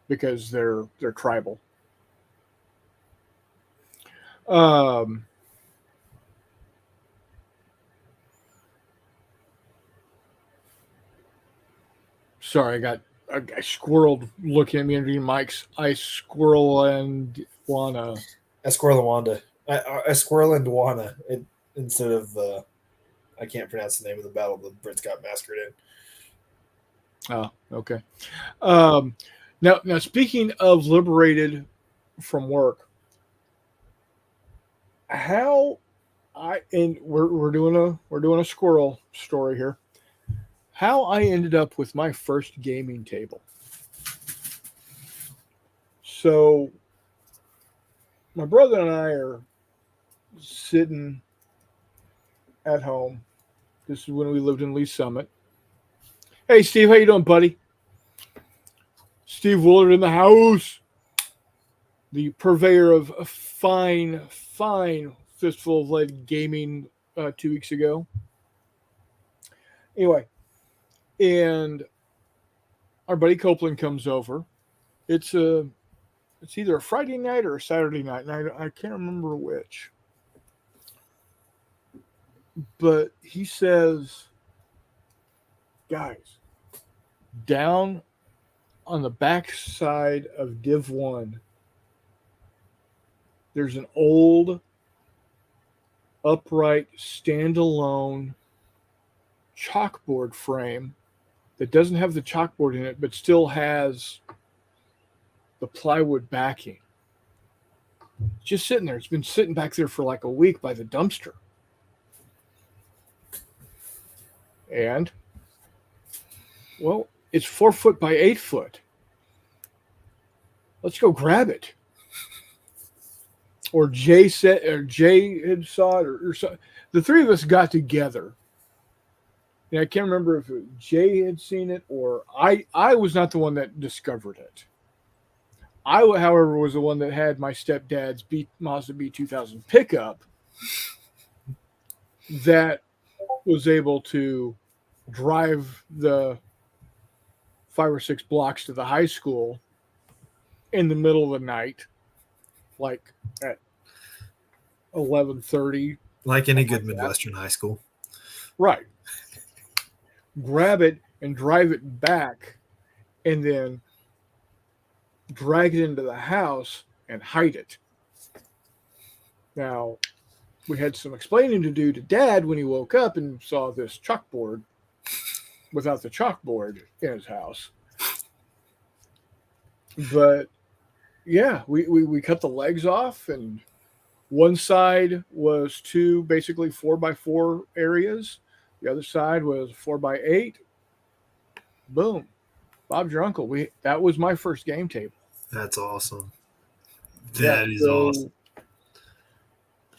A: because they're tribal. Um, sorry, I got a squirrel looking at me underneath Mike's. I squirrel and wanna.
B: A squirrel and Wanda. A squirrel and Dwana. Instead of I can't pronounce the name of the battle the Brits got massacred in.
A: Oh, okay. Um, now speaking of liberated from work, how and we're doing a squirrel story here. How I ended up with my first gaming table. So my brother and I are sitting at home. This is when we lived in Lee Summit. Hey Steve, how you doing, buddy? Steve Willard in the house. The purveyor of a fine fistful of lead gaming 2 weeks ago. Anyway, and our buddy Copeland comes over. It's a it's either a Friday night or a Saturday night, and I can't remember which. But he says, guys, down on the back side of Div 1, there's an old, upright, standalone chalkboard frame that doesn't have the chalkboard in it, but still has the plywood backing. Just sitting there. It's been sitting back there for like a week by the dumpster. And, well, it's 4 foot by 8 foot. Let's go grab it. Or Jay had saw it, or so. The three of us got together. And I can't remember if Jay had seen it or I was not the one that discovered it. I, however, was the one that had my stepdad's Mazda B2000 pickup that was able to drive the 5 or 6 blocks to the high school in the middle of the night, like at 11:30.
B: Like any good Midwestern high school.
A: Right. Grab it and drive it back, and then drag it into the house and hide it. Now, we had some explaining to do to Dad when he woke up and saw this chalkboard without the chalkboard in his house. But yeah, we cut the legs off, and one side was two basically 4x4 areas. The other side was 4x8. Boom. Bob's your uncle. That was my first game table.
B: That's awesome.
A: Yeah,
B: That is awesome.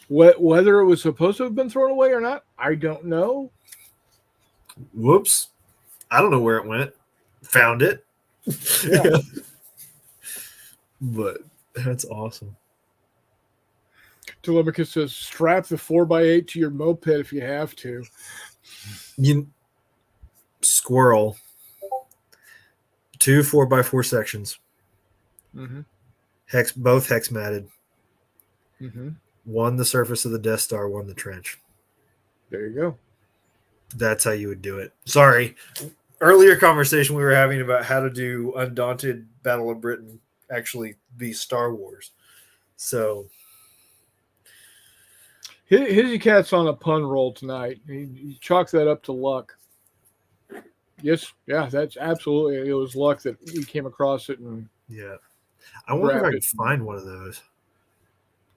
A: Whether it was supposed to have been thrown away or not, I don't know.
B: Whoops. I don't know where it went. Found it.
A: Yeah.
B: But that's awesome.
A: Telemachus says, strap the 4x8 to your moped if you have to.
B: Squirrel. 2 4x4 sections.
A: Mm-hmm.
B: Both hex matted.
A: Mm-hmm.
B: One the surface of the Death Star, one the trench.
A: There you go.
B: That's how you would do it. Sorry. Earlier conversation we were having about how to do Undaunted Battle of Britain actually be Star Wars. So
A: Hizzy Cat's on a pun roll tonight. He chalks that up to luck. Yes, yeah, that's absolutely. It was luck that we came across it and
B: yeah. I wonder if I could find one of those.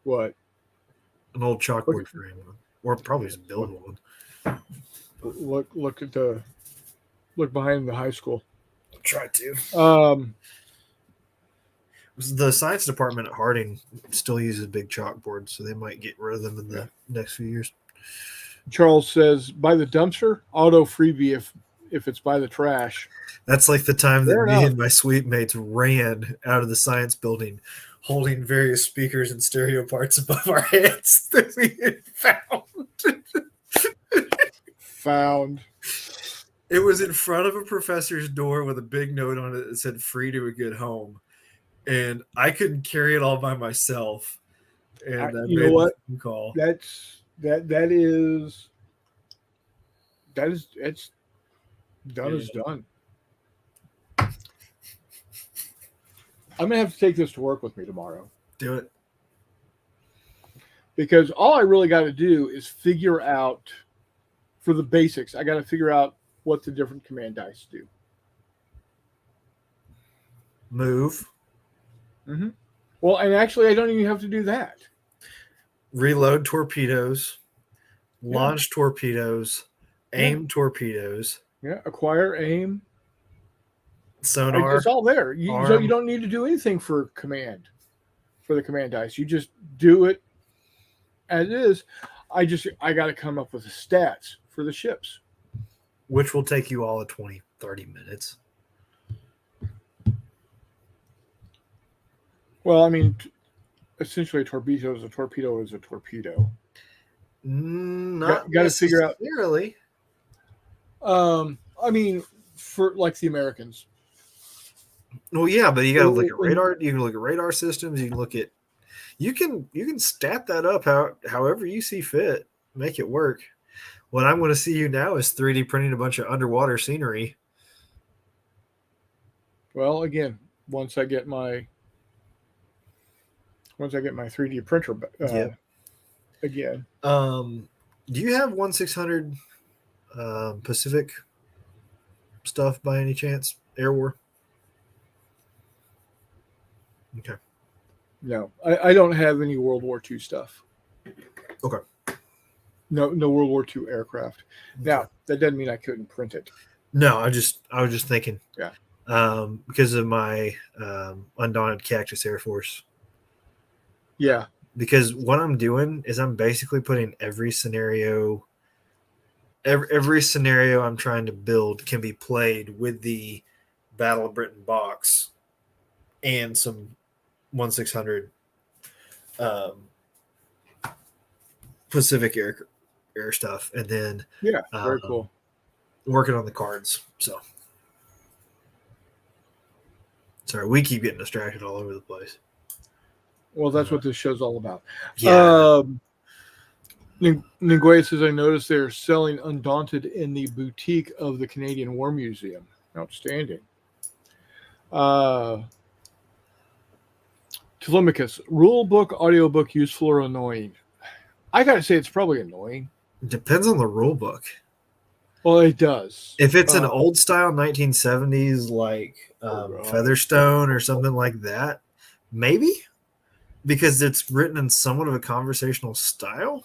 A: What?
B: An old chalkboard frame, or probably just build one.
A: Look behind the high school.
B: I'll try to. The science department at Harding still uses big chalkboards, so they might get rid of them in the next few years.
A: Charles says, "By the dumpster, auto freebie if it's by the trash."
B: That's like the time that me and my suite mates ran out of the science building holding various speakers and stereo parts above our heads that we had found. It was in front of a professor's door with a big note on it that said free to a good home. And I couldn't carry it all by myself. and I
A: You know
B: made the
A: what?
B: phone call.
A: That is it's done
B: Yeah,
A: is done. I'm gonna have to take this to work with me tomorrow
B: do it.
A: because all I really got to do is figure out for the basics. I got to figure out what the different command dice do.
B: Move,
A: Mm-hmm. Well, and actually, I don't even have to do that.
B: reload torpedoes,
A: Yeah,
B: launch torpedoes,
A: yeah,
B: aim torpedoes,
A: yeah. Acquire, aim. It's
B: sonar,
A: all there. So you
B: arm.
A: don't need to do anything for the command dice. You just do it as is. I got to come up with the stats for the ships.
B: Which will take you all of 20, 30 minutes.
A: Well, I mean, essentially, a torpedo is a torpedo is a torpedo.
B: Not
A: Got to figure out.
B: necessarily.
A: I mean, for like the Americans.
B: Well, yeah, but you got to look at
A: When,
B: radar. You can look at radar systems. You can look at. You can stat that up however you see fit. Make it work. What I'm going to see you now is 3D printing a bunch of underwater scenery.
A: well, again, once I get my 3D printer
B: Yep.
A: again.
B: Do you have 1/600 Pacific stuff by any chance? Air War. Okay.
A: No, I don't have any World War II stuff.
B: Okay.
A: No World War II aircraft.
B: Okay.
A: Now that doesn't mean I couldn't print it.
B: No, I was just thinking.
A: Yeah.
B: Because of my Undaunted Cactus Air Force.
A: Yeah.
B: Because what I'm doing is I'm basically putting every scenario I'm trying to build can be played with the Battle of Britain box and some 1/600 um, Pacific air stuff, and then
A: Yeah. Very cool.
B: working on the cards. So sorry, we keep getting distracted all over the place.
A: Well, that's what this show's all about.
B: Yeah.
A: Nguyen says, I noticed they're selling Undaunted in the boutique of the Canadian War Museum. Outstanding. Telemachus, rule book, audiobook, useful or annoying? I gotta say, it's probably annoying.
B: Depends on the rule book.
A: Well, it does.
B: If it's an old style 1970s like Featherstone or something like that, maybe because it's written in somewhat of a conversational style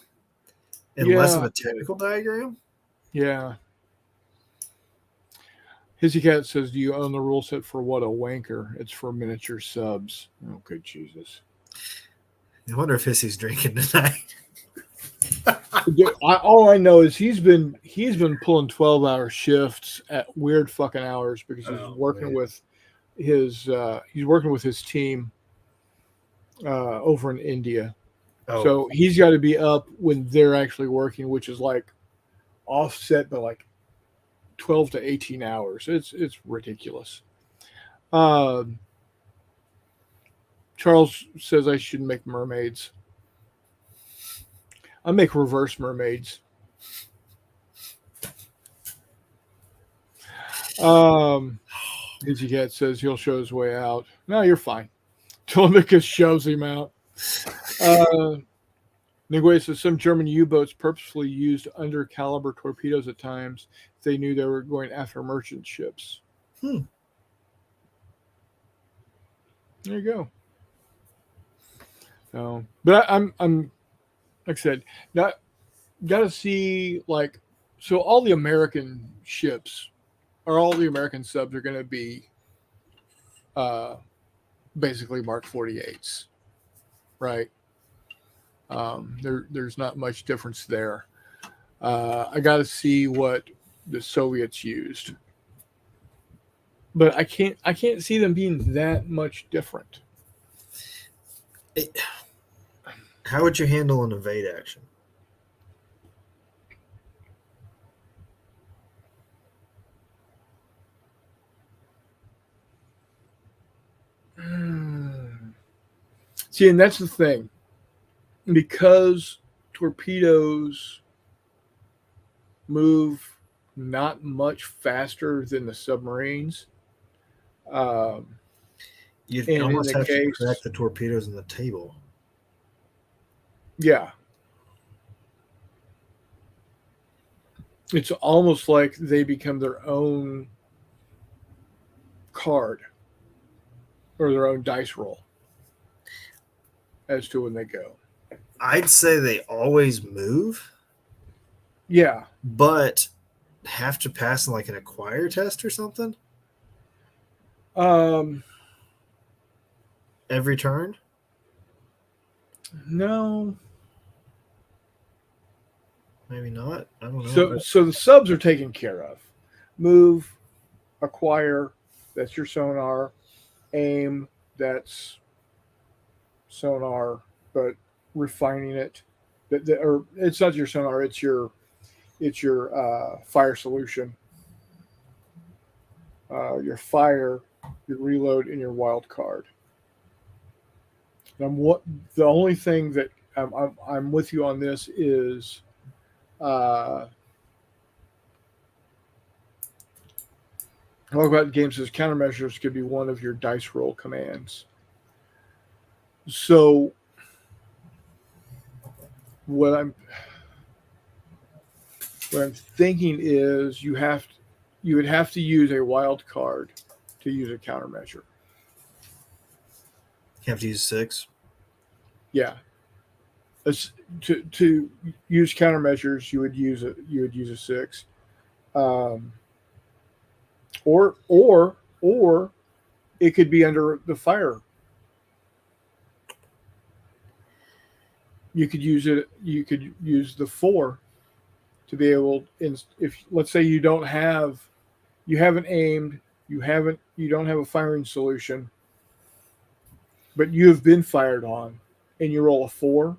B: and less of a technical diagram.
A: Yeah. Hissy Cat says, do you own the rule set for what a wanker? It's for miniature subs. Oh, good Jesus.
B: I wonder if Hissy's drinking tonight.
A: All I know is he's been pulling 12-hour shifts at weird fucking hours because he's working with his team over in India.
B: Oh.
A: So he's got to be up when they're actually working, which is like offset by like 12 to 18 hours. It's ridiculous. Charles says I should make mermaids. I make reverse mermaids. Dizzy Cat says he'll show his way out. No, you're fine. Telemachus shows him out. Nguyen says some German U-boats purposefully used under caliber torpedoes at times if they knew they were going after merchant ships. There you go. So, but I'm like I said, got to see like so all the American ships or all the American subs are going to be basically Mark 48s, right? There's not much difference there. I got to see what the Soviets used, but I can't see them being that much different.
B: How would you handle an evade action?
A: See, and that's the thing. because torpedoes move not much faster than the submarines. Um,
B: You'd
A: and in
B: almost
A: the
B: have to crack
A: case,
B: the torpedoes in the table.
A: yeah, it's almost like they become their own card or their own dice roll as to when they go.
B: I'd say they always move,
A: Yeah.
B: but have to pass in like an acquire test or something
A: Um,
B: every turn.
A: no.
B: Maybe not. I don't know.
A: So the subs are taken care of. Move, acquire, that's your sonar. Aim, that's sonar, but refining it. Or it's not your sonar. It's your fire solution. Your fire, your reload, and your wild card. And what the only thing that I'm with you on this is uh, talk about games as countermeasures could be one of your dice roll commands. So what I'm what I'm thinking is you would have to use a wild card to use a countermeasure.
B: You have to use 6.
A: Yeah, to use countermeasures, you would use a six, um, or it could be under the fire. You could use it. You could use the four to be able. If let's say you haven't aimed, you don't have a firing solution, but you have been fired on, and you roll a four.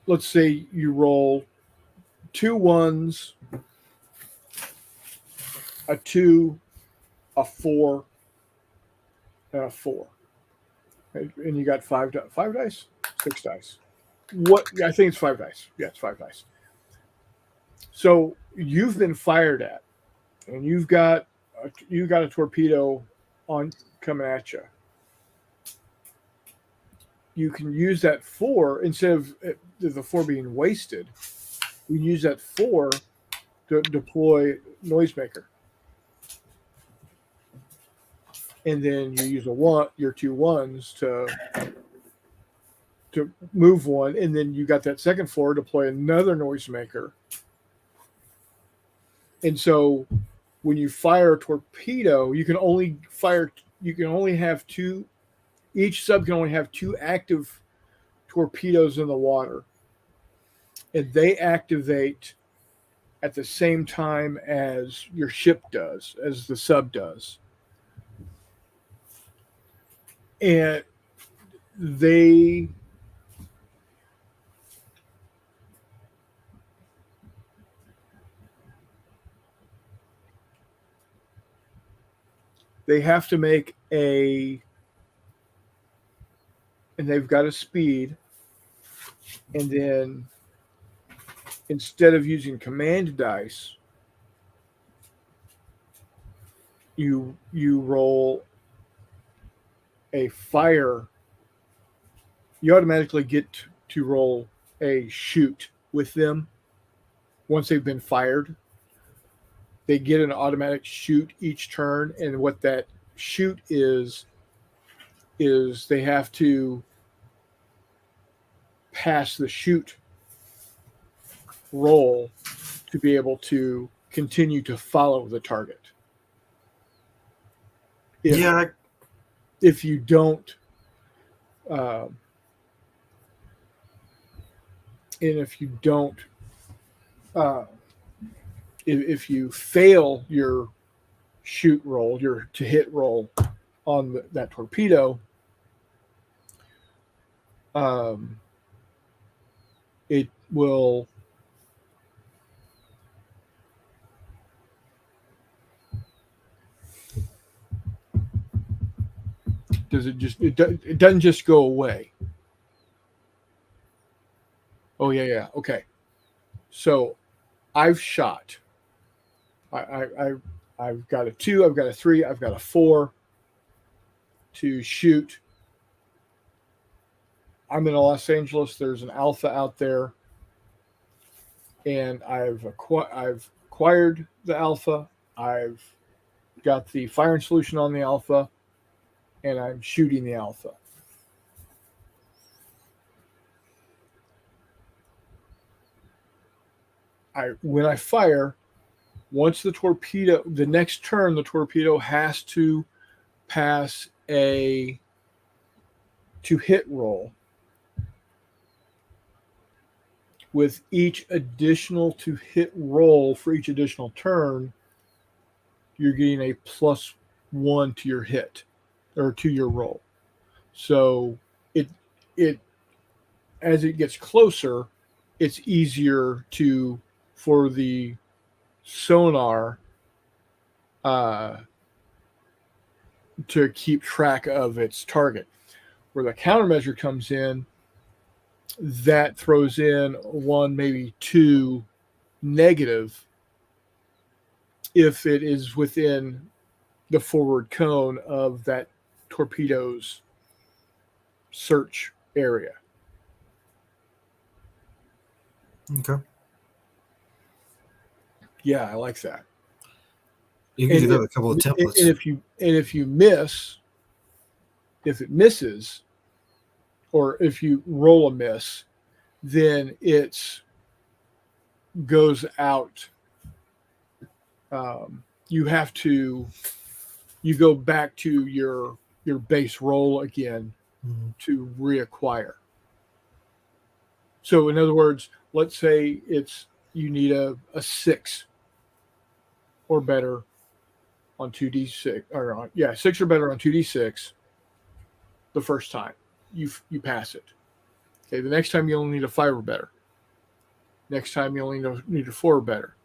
A: Let's say you roll two ones, a two, a four, and a four, and you got five dice, six dice. What I think it's five dice. Yeah, it's five dice. So you've been fired at, and you've got a torpedo on coming at you. You can use that four instead of the four being wasted. You can use that four to deploy noisemaker, and then you use your two ones to move one, and then you got that second four to deploy another noisemaker. And so when you fire a torpedo, you can only have two. Each sub can only have two active torpedoes in the water, and they activate at the same time as your ship does, as the sub does, and they they have to make a and they've got a speed, and then instead of using command dice, you roll a fire. You automatically get to roll a shoot with them once they've been fired. They get an automatic shoot each turn, and what that shoot is they have to pass the shoot roll to be able to continue to follow the target. If
B: Yeah,
A: if you don't, um, and if you don't, uh, if you fail your shoot roll, your to hit roll on that torpedo, um, it will Does it just it doesn't just go away? Oh yeah, yeah. Okay. So I've shot. I've got a 2, I've got a 3, I've got a 4 to shoot. I'm in Los Angeles. There's an alpha out there, and I've acquired the alpha. I've got the firing solution on the alpha, and I'm shooting the alpha. When I fire, once the next turn, the torpedo has to pass a to hit roll. With each additional to hit roll for each additional turn, you're getting a +1 to your hit or to your roll. So it as it gets closer, it's easier to for the sonar uh, to keep track of its target. Where the countermeasure comes in, that throws in 1, maybe 2 negative if it is within the forward cone of that torpedo's search area.
B: Okay.
A: Yeah, I like that.
B: You can do that with a couple of templates.
A: And if you miss, if it misses, or if you roll a miss, then it goes out. You have to go back to your base roll again to reacquire. So in other words, let's say you need a 6 or better on 2d6 or 6 or better on 2d6 the first time. You pass it. Okay, the next time you only need a 5 or better. Next time you only need a 4 or better.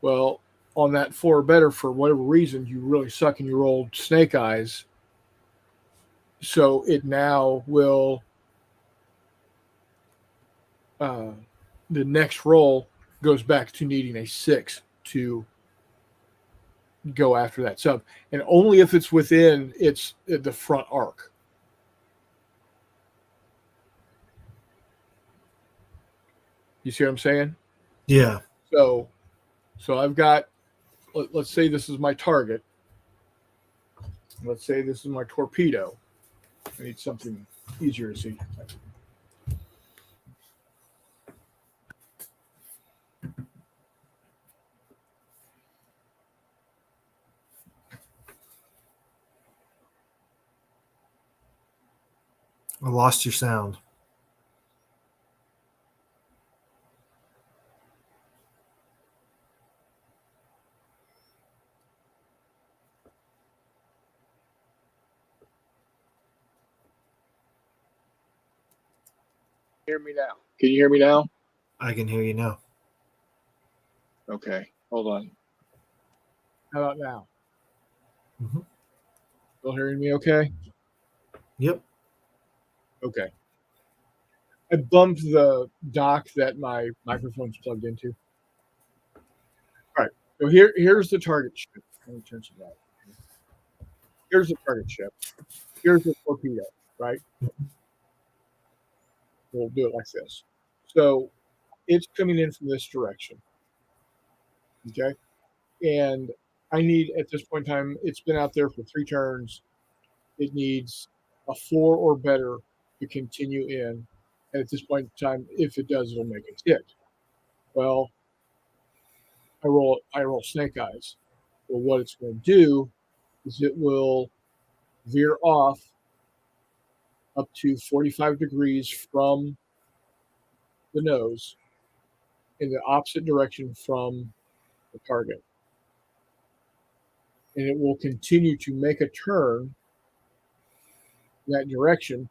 A: Well, on that 4 or better, for whatever reason, you really suck and you rolled snake eyes. So it now will the next roll goes back to needing a 6 to go after that sub, and only if it's within the front arc. You see what I'm saying?
B: Yeah.
A: So I've got, let's say this is my target. Let's say this is my torpedo. I need something easier to see.
B: I lost your sound.
A: Hear me now? Can you hear me now?
B: I can hear you now.
A: Okay, hold on. How about now?
B: Mm-hmm.
A: Still hearing me okay?
B: Yep.
A: Okay. I bumped the dock that my microphone's plugged into. All right. So here's the target ship. Let me turn some light. Here's the target ship. Here's the torpedo, right? We'll do it like this. So it's coming in from this direction. Okay. And I need, at this point in time, it's been out there for 3 turns. It needs a 4 or better to continue in. And at this point in time, if it does, it'll make it hit. Well, I roll snake eyes. Well, what it's going to do is it will veer off up to 45 degrees from the nose in the opposite direction from the target. And it will continue to make a turn in that direction,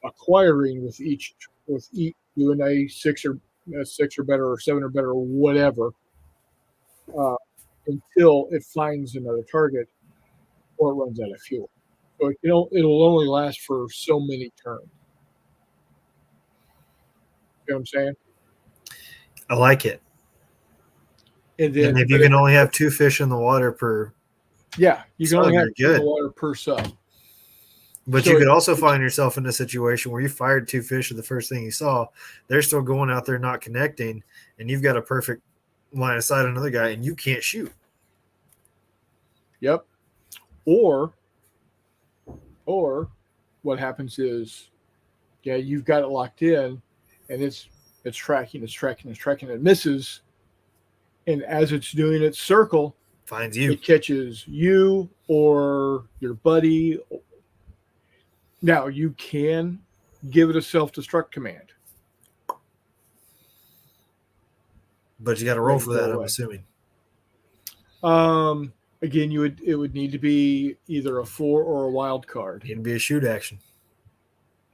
A: acquiring with each doing a 6 or better or 7 or better or whatever until it finds another target or it runs out of fuel. So it'll only last for so many turns. You know what I'm saying?
B: I like it.
A: And
B: And
A: then,
B: if you
A: but
B: can only have 2 fish in the water per
A: yeah, you can
B: sub,
A: only have
B: you're
A: two in the
B: good.
A: water per sub.
B: But you
A: So
B: could also find yourself in a situation where you fired 2 fish at the first thing you saw. They're still going out there not connecting, and you've got a perfect line of sight on another guy, and you can't shoot.
A: yep. Or what happens is, yeah, you've got it locked in, and it's tracking, it misses, and as it's doing its circle,
B: Finds you.
A: it catches you or your buddy. Now you can give it a self-destruct command.
B: But you got to roll
A: Ready,
B: for
A: go
B: that, I'm
A: away.
B: assuming.
A: Again, it would need to be either a 4 or a wild card.
B: It'd be a shoot action.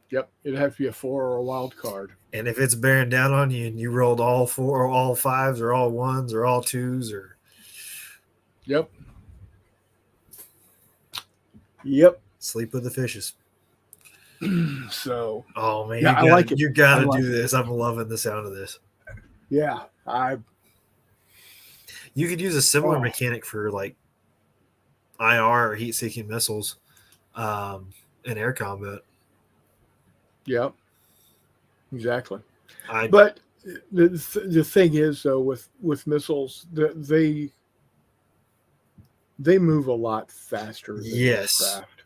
A: Yep, it'd have to be a 4 or a wild card.
B: And if it's bearing down on you and you rolled all 4 or all 5s or all 1s or all 2s or
A: Yep. Yep.
B: sleep with the fishes.
A: So,
B: Oh man,
A: yeah, I like it.
B: you
A: I
B: gotta
A: like
B: do
A: it.
B: this. I'm loving the sound of this.
A: Yeah,
B: You could use a similar
A: oh,
B: mechanic for like IR or heat seeking missiles in air combat.
A: yep, exactly.
B: I
A: But the thing is, though, with missiles, they move a lot faster than
B: yes,
A: aircraft,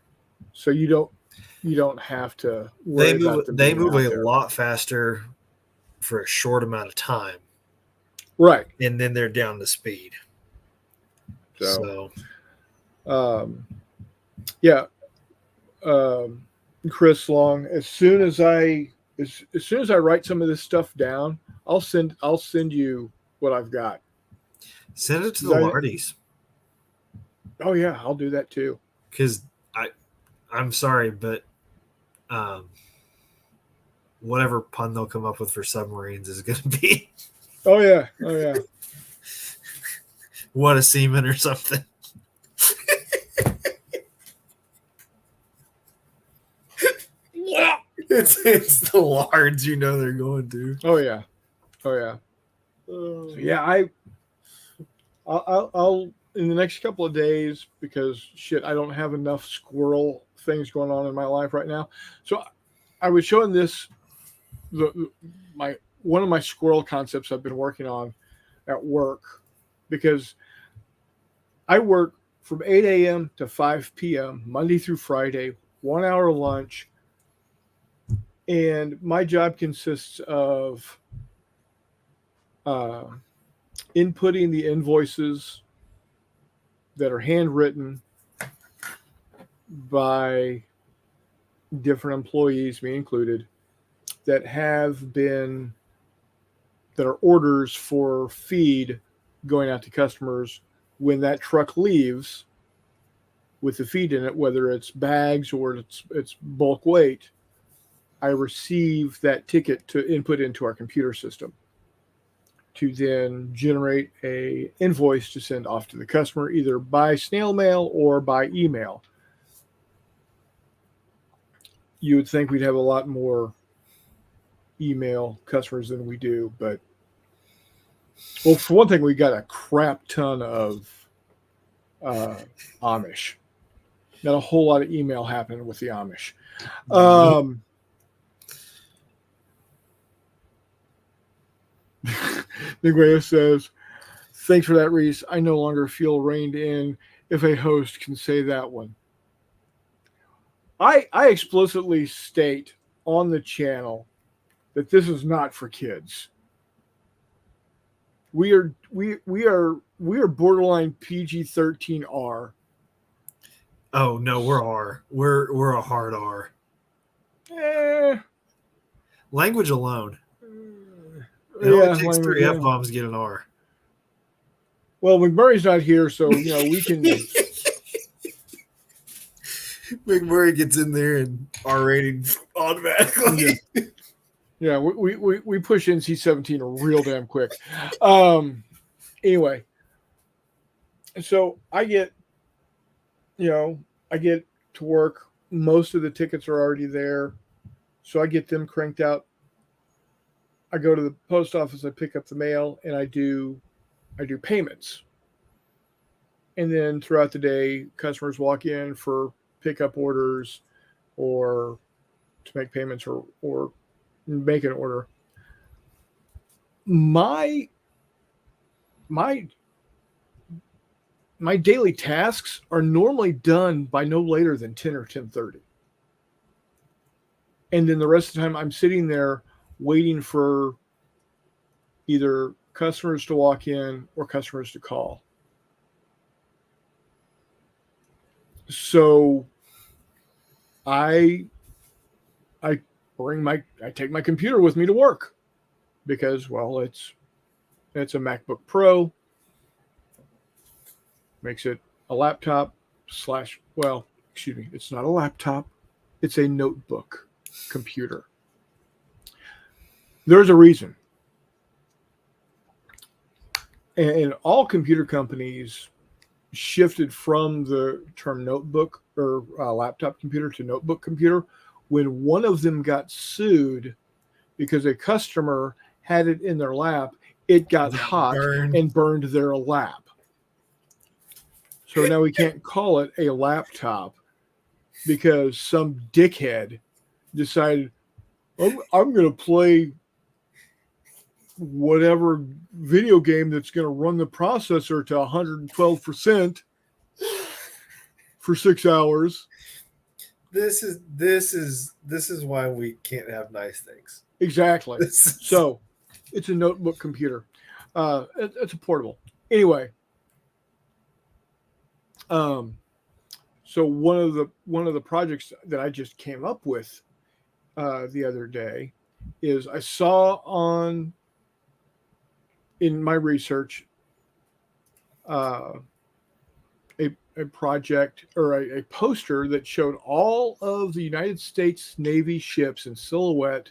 A: so you don't have to worry about them
B: they
A: being
B: move
A: out
B: a
A: there.
B: lot faster for a short amount of time,
A: Right.
B: and then they're down to speed.
A: So,
B: So
A: yeah, um, Chris Long. As soon as I write some of this stuff down, I'll send you what I've got.
B: send it to
A: 'Cause
B: the Lardies
A: oh yeah, I'll do that too.
B: because I'm sorry, but um, whatever pun they'll come up with for submarines is going to be
A: Oh yeah, oh yeah.
B: what a seaman or something.
A: Yeah.
B: It's the lards you know they're going to.
A: Oh yeah, oh yeah. So, yeah, I'll in the next couple of days because shit, I don't have enough squirrel things going on in my life right now. So I was showing this my one of my squirrel concepts I've been working on at work because I work from 8 a.m. to 5 p.m. Monday through Friday, 1 hour lunch, and my job consists of uh, inputting the invoices that are handwritten by different employees, me included, that have been that are orders for feed going out to customers. When that truck leaves with the feed in it, whether it's bags or it's bulk weight, I receive that ticket to input into our computer system to then generate a invoice to send off to the customer either by snail mail or by email. You would think we'd have a lot more email customers than we do, but well, for one thing, we got a crap ton of Amish. Not a whole lot of email happening with the Amish. Miguel says, "Thanks for that, Reese. I no longer feel reined in if a host can say that one." I explicitly state on the channel that this is not for kids. We are borderline PG-13R.
B: Oh no, we're R. We're a hard R.
A: Eh,
B: Language alone. It only
A: yeah,
B: takes
A: language.
B: 3 F
A: Yeah.
B: bombs to get an R.
A: Well, McMurray's not here, so we can.
B: McMurray gets in there and R rating automatically.
A: Yeah, yeah. We push NC-17 real damn quick. Anyway, so I get to work most of the tickets are already there, so I get them cranked out. I go to the post office, I pick up the mail, and I do payments. And then throughout the day, customers walk in for pickup orders or to make payments or make an order. My my my daily tasks are normally done by no later than 10 or 10:30. And then the rest of the time I'm sitting there waiting for either customers to walk in or customers to call. So I I I take my computer with me to work because well it's a MacBook Pro, makes it a laptop slash well, excuse me, it's not a laptop, it's a notebook computer. There's a reason. And all computer companies shifted from the term notebook or laptop computer to notebook computer when one of them got sued because a customer had it in their lap. It got hot
B: burned.
A: and burned their lap. So now we can't call it a laptop because some dickhead decided, I'm going to play whatever video game that's going to run the processor to 112% for 6 hours.
B: This is why we can't have nice things.
A: Exactly. So it's a notebook computer. It's a portable. Anyway, so one of the projects that I just came up with the other day is I saw in my research a project or a poster that showed all of the United States Navy ships in silhouette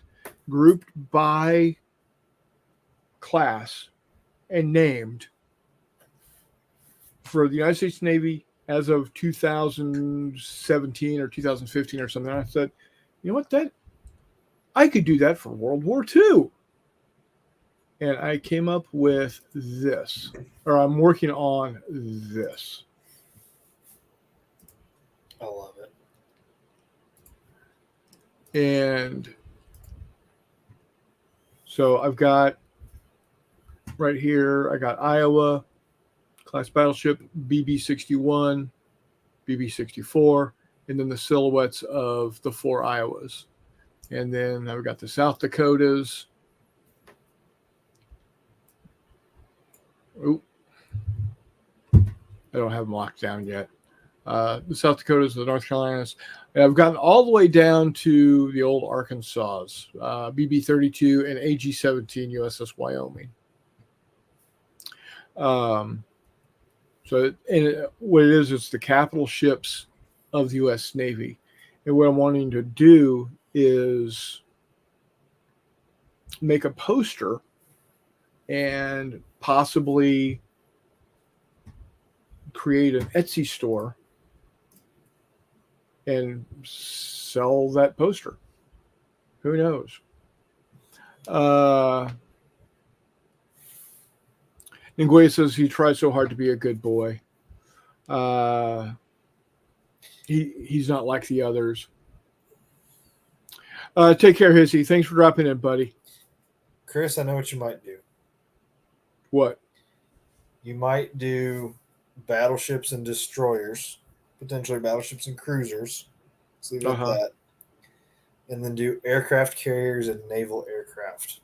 A: grouped by class and named for the United States Navy as of 2017 or 2015 or something. I said, you know what, that I could do that for World War II. And I came up with this, or I'm working on this.
B: I love
A: it. And so I've got right here, I got Iowa class battleship, BB-61, BB-64, and then the silhouettes of the 4 Iowas. And then I've got the South Dakotas. Oop. I don't have them locked down yet. The South Dakotas, the North Carolinas. And I've gotten all the way down to the old Arkansas, BB-32 and AG-17 USS Wyoming. What it is, it's the capital ships of the U.S. Navy. And what I'm wanting to do is make a poster and possibly create an Etsy store and sell that poster. Who knows? Nguyen says he tries so hard to be a good boy. He's not like the others. Take care, Hissy. Thanks for dropping in, buddy.
B: Chris, I know what you might do.
A: What?
B: You might do battleships and destroyers, potentially battleships and cruisers. Let's leave it at that. And then do aircraft carriers and naval aircraft.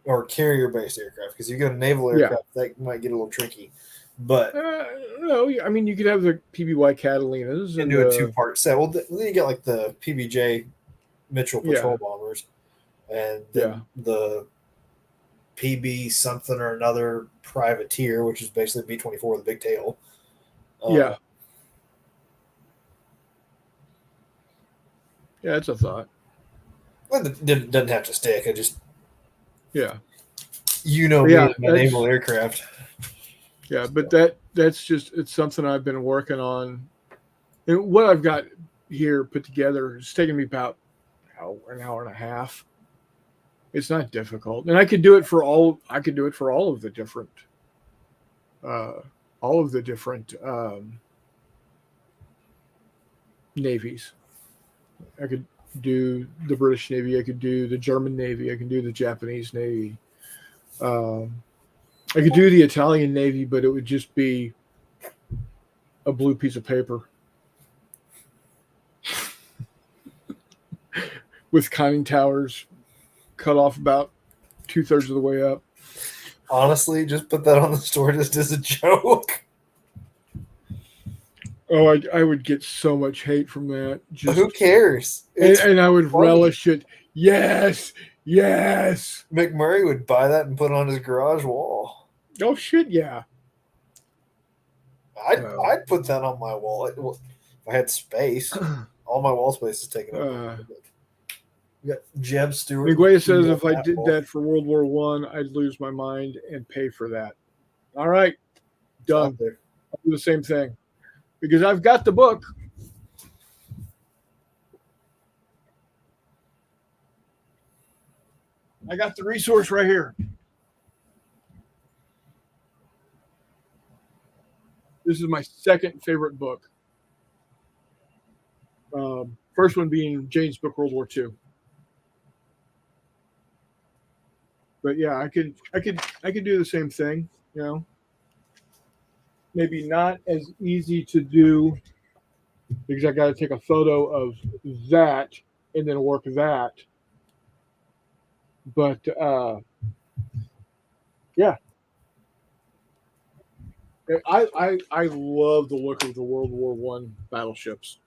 B: Or carrier-based aircraft, because you go to naval aircraft, that might get a little tricky. But
A: no, I mean, you could have the PBY Catalinas
B: and do a 2-part set. Well, then you get like the PBJ Mitchell patrol bombers, and then the PB something or another privateer, which is basically B-24 with a big tail.
A: Yeah, it's a thought.
B: Well, it doesn't have to stick. I just
A: me,
B: my naval aircraft.
A: Yeah, but that's just, it's something I've been working on And what I've got here put together is taking me about an hour and a half. It's not difficult, and I could do it for all. I could do it for uh, all of the different navies. I could do the British Navy. I could do the German Navy. I can do the Japanese Navy. Um, I could do the Italian Navy, but it would just be a blue piece of paper with conning towers cut off about 2/3 of the way up.
B: Honestly, just put that on the store just as a joke.
A: Oh, I would get so much hate from that.
B: Who
A: Just
B: cares? It's
A: and I would
B: funny.
A: relish it. Yes, yes.
B: McMurray would buy that and put it on his garage wall.
A: Oh shit, yeah.
B: I'd put that on my wall. If I had space. All my wall space is taken up. We got Jeb Stewart.
A: Miguel says if I did that for World War One, I'd lose my mind and pay for that. All right, done. I'll do the same thing because I've got the book. I got the resource right here. This is my second favorite book. First one being Jane's book, World War II. But yeah, I could do the same thing. You know, maybe not as easy to do because I got to take a photo of that and then work that. But yeah, I love the look of the World War One battleships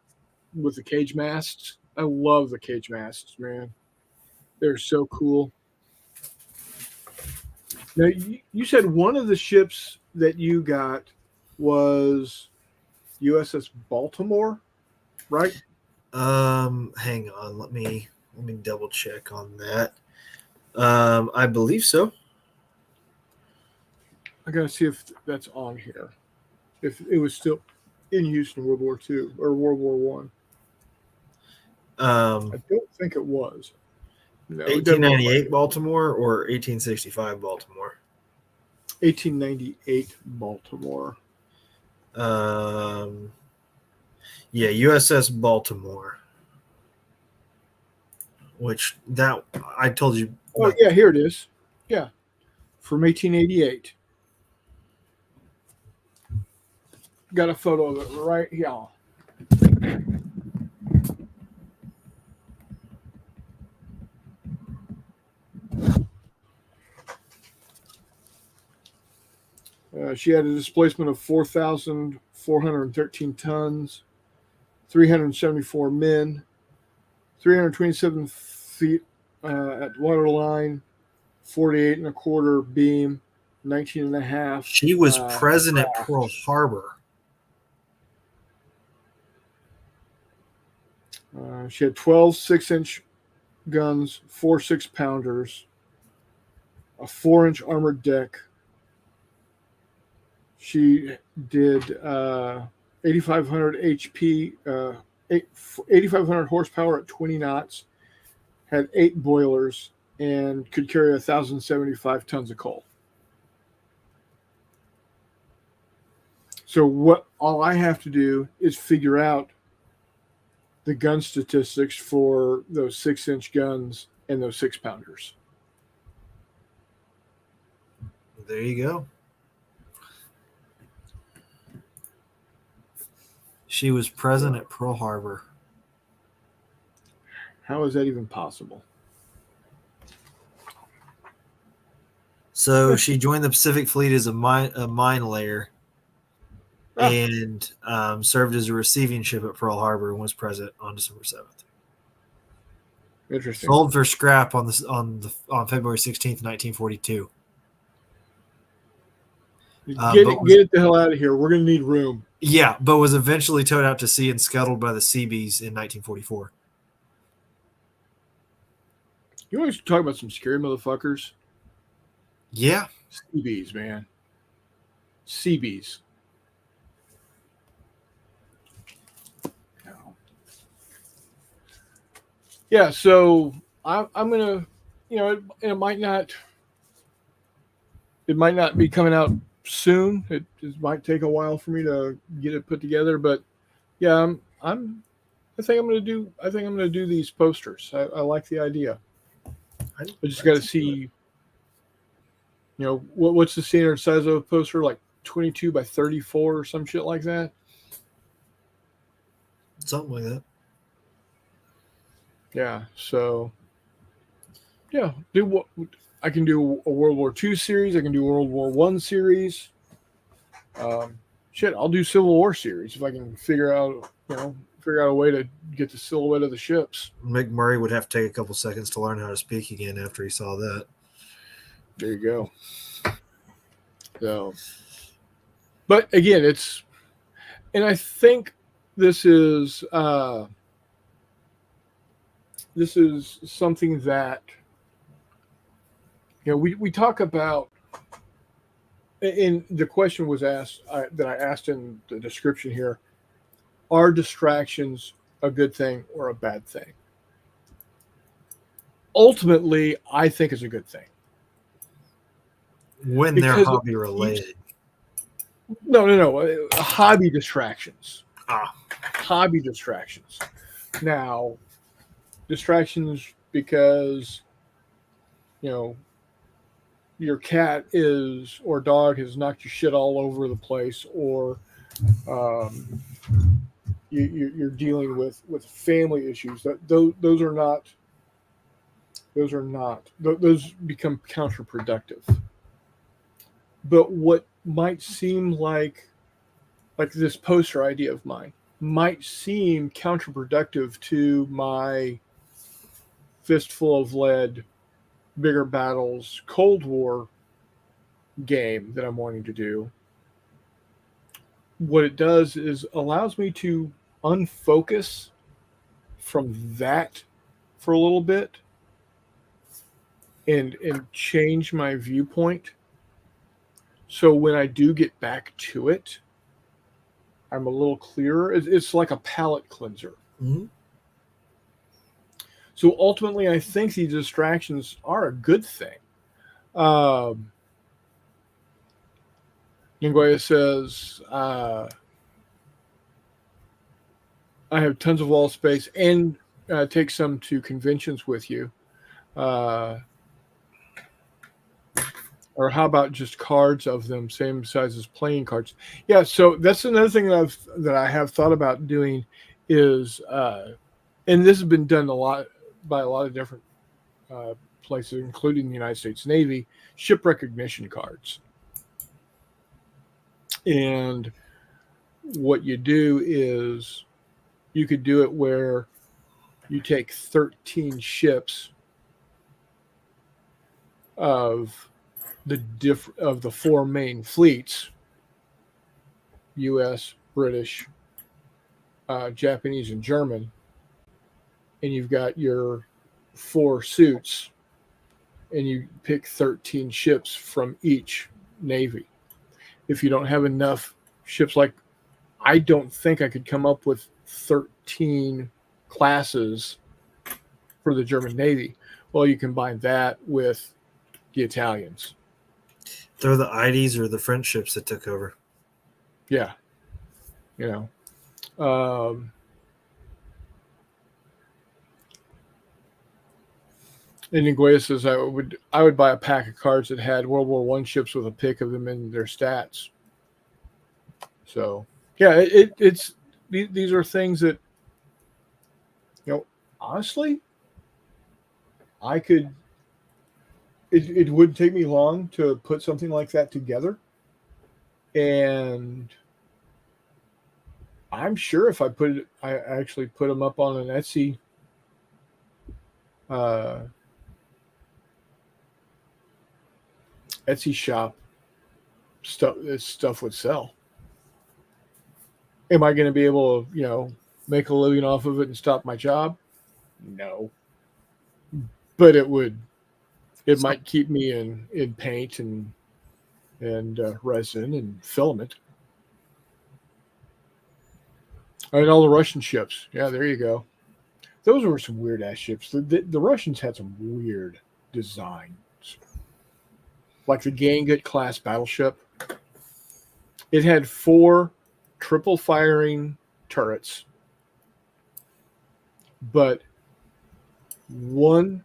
A: with the cage masts. I love the cage masts, man. They're so cool. Now you said one of the ships that you got was USS Baltimore, right?
B: Hang on. Let me double check on that. I believe so.
A: I gotta see if that's on here. If it was still in use in World War II or World War One. I don't think it was.
B: No, 1898 Baltimore or 1865 Baltimore?
A: 1898 Baltimore.
B: Yeah, USS Baltimore. Which that I told you.
A: Oh yeah, here it is. Yeah, from 1888. Got a photo of it right here. She had a displacement of 4,413 tons, 374 men, 327 feet at waterline, 48 and a quarter beam, 19 and a half.
B: She was present at Pearl Harbor.
A: She had 12 6-inch guns, 4 6-pounders, a 4-inch armored deck. She did 8,500 HP, 8,500 horsepower at 20 knots, had 8 boilers, and could carry 1,075 tons of coal. So what all I have to do is figure out the gun statistics for those 6-inch guns and those 6-pounders.
B: There you go. She was present at Pearl Harbor.
A: How is that even possible?
B: So she joined the Pacific Fleet as a mine layer and served as a receiving ship at Pearl Harbor and was present on December 7th.
A: Interesting.
B: Sold for scrap on February 16th, 1942.
A: Get it the hell out of here. We're going to need room.
B: Yeah, but was eventually towed out to sea and scuttled by the Seabees in 1944.
A: You want to talk about some scary motherfuckers?
B: Yeah.
A: Seabees, man. Seabees. Yeah, so I'm gonna, it might not be coming out soon. It might take a while for me to get it put together, but yeah, I think I'm gonna do these posters. I like the idea. I just got to
B: That's
A: see, what's the standard size of a poster, like 22 by 34 or some shit like that.
B: something like that.
A: Yeah, so yeah, do what I can do a World War II series. I can do World War One series. Um, shit, I'll do Civil War series if I can figure out a way to get the silhouette of the ships.
B: McMurray would have to take a couple seconds to learn how to speak again after he saw that.
A: There you go. So, but again, and I think this is uh, this is something that we talk about. And the question was asked that I asked in the description here: are distractions a good thing or a bad thing? Ultimately, I think it's a good thing
B: When they're
A: because it
B: hobby
A: keeps
B: related.
A: no hobby distractions,
B: Ah,
A: hobby distractions. Now, distractions because you know your cat is or dog has knocked your shit all over the place, or um, you're dealing with family issues. Those are not those become counterproductive. But what might seem like this poster idea of mine might seem counterproductive to my fistful of lead, bigger battles, Cold War game that I'm wanting to do. What it does is allows me to unfocus from that for a little bit and change my viewpoint. So when I do get back to it, I'm a little clearer. It's like a palate cleanser.
B: mm-hmm.
A: So ultimately, I think these distractions are a good thing. Um, Nguyen says, I have tons of wall space and take some to conventions with you. Uh, or how about just cards of them, same size as playing cards? Yeah, so that's another thing that I have thought about doing is, and this has been done a lot by a lot of different uh, places, including the United States Navy, ship recognition cards. And what you do is you could do it where you take 13 ships of of the four main fleets: U.S., British, Japanese, and German, and you've got your four suits, and you pick 13 ships from each navy. If you don't have enough ships, like I don't think I could come up with 13 classes for the German Navy. Well, you combine that with the Italians.
B: They're the IDs or the French ships that took over.
A: Yeah, you um, and Nguyen says I would buy a pack of cards that had World War One ships with a pick of them in their stats. So yeah, it's these are things that honestly I could. It wouldn't take me long to put something like that together, and I'm sure if I actually put them up on an uh, Etsy shop, this stuff would sell. Am I going to be able to, make a living off of it and stop my job? No, but it would. It
B: So
A: might keep me in paint and resin and filament. And all the Russian ships. Yeah, there you go. those were some weird ass ships. The Russians had some weird designs, like the Gangut class battleship. It had four triple firing turrets, but one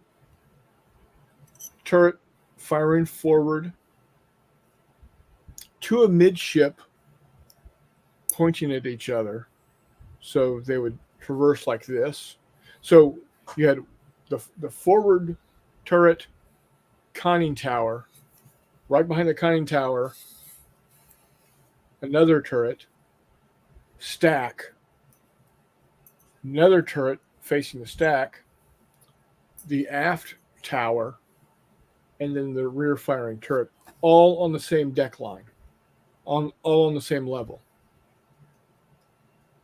A: turret firing forward, two amidship pointing at each other, so they would traverse like this. So you had the forward turret conning tower, right behind the conning tower, another turret, stack, another turret facing the stack, the aft tower, and then the rear firing turret, all on the same deck line, all on the same level.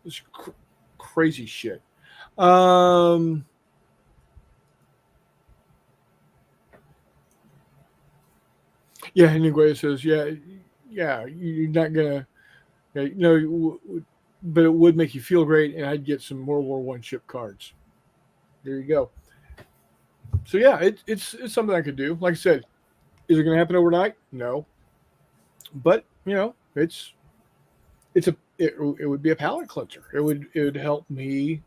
A: It's crazy shit. Um, yeah, Hemingway says, yeah, you're not gonna, but it would make you feel great, and I'd get some World War One ship cards. There you go. So yeah, it's something I could do. Like I said, is it going to happen overnight? No, but it would be a palate cleanser. It would help me,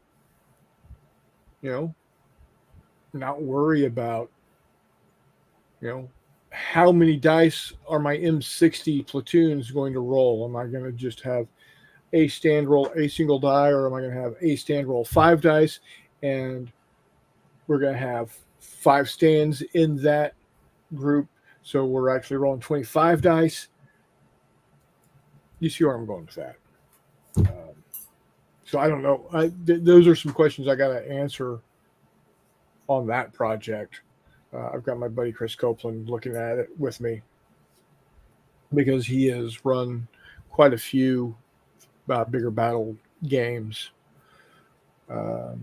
A: you know, not worry about, how many dice are my M60 platoons going to roll? Am I going to just have a stand roll a single die, or am I going to have a stand roll five dice, and we're going to have five stands in that group, so we're actually rolling 25 dice? You see where I'm going with that. So I don't know. Those are some questions I got to answer on that project. I've got my buddy Chris Copeland looking at it with me, because he has run quite a few bigger battle games. So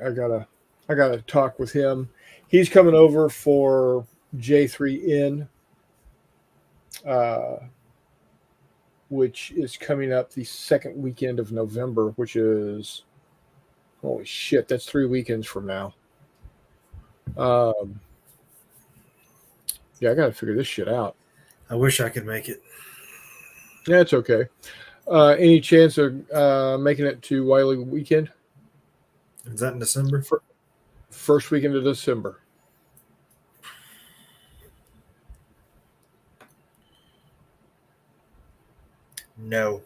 A: I gotta talk with him. He's coming over for J3N, uh, which is coming up the second weekend of November, which is, holy shit, that's 3 weekends from now. Yeah, I got to figure this shit out.
B: I wish I could make it.
A: Yeah, it's okay. Any chance of making it to Wiley weekend?
B: Is that in December?
A: First weekend of December.
B: No.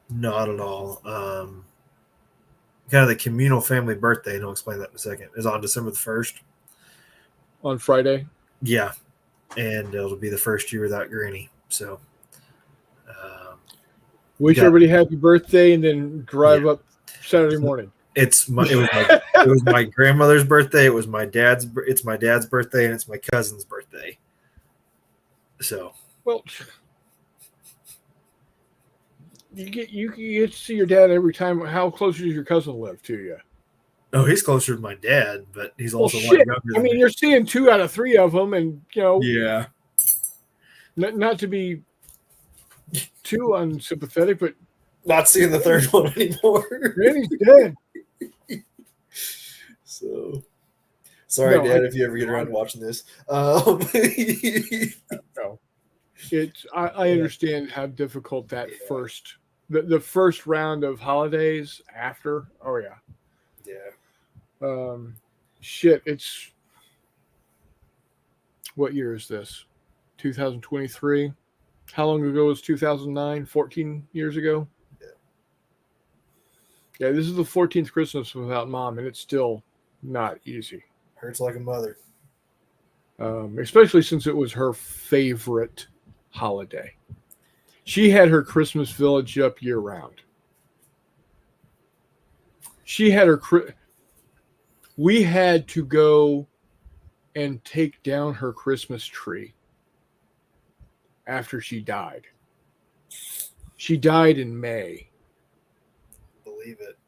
B: Not at all. Kind of the communal family birthday, and I'll explain that in a second, is on December the 1st.
A: On Friday?
B: Yeah. And it'll be the first year without Granny. So.
A: Wish everybody happy birthday, and then drive up Saturday morning.
B: It was my grandmother's birthday. It's my dad's birthday, and it's my cousin's birthday. So.
A: Well, you get to see your dad every time. How close does your cousin live to you?
B: Oh, he's closer to my dad, but he's also
A: a lot younger
B: than me.
A: You're seeing 2 out of 3 of them, and
B: yeah.
A: Not to be too unsympathetic, but
B: not seeing the third one anymore.
A: Granny's dead.
B: So sorry, Dad, if you ever get around to watching this.
A: No. I understand how difficult that first the first round of holidays after. Oh yeah.
B: Yeah.
A: Shit, it's, what year is this? 2023. How long ago was 2009? 14 years ago? Yeah, this is the 14th Christmas without Mom, and it's still not easy.
B: Hurts like a mother.
A: Especially since it was her favorite holiday. She had her Christmas village up year round. We had to go and take down her Christmas tree after she died. She died in May.
B: Believe it.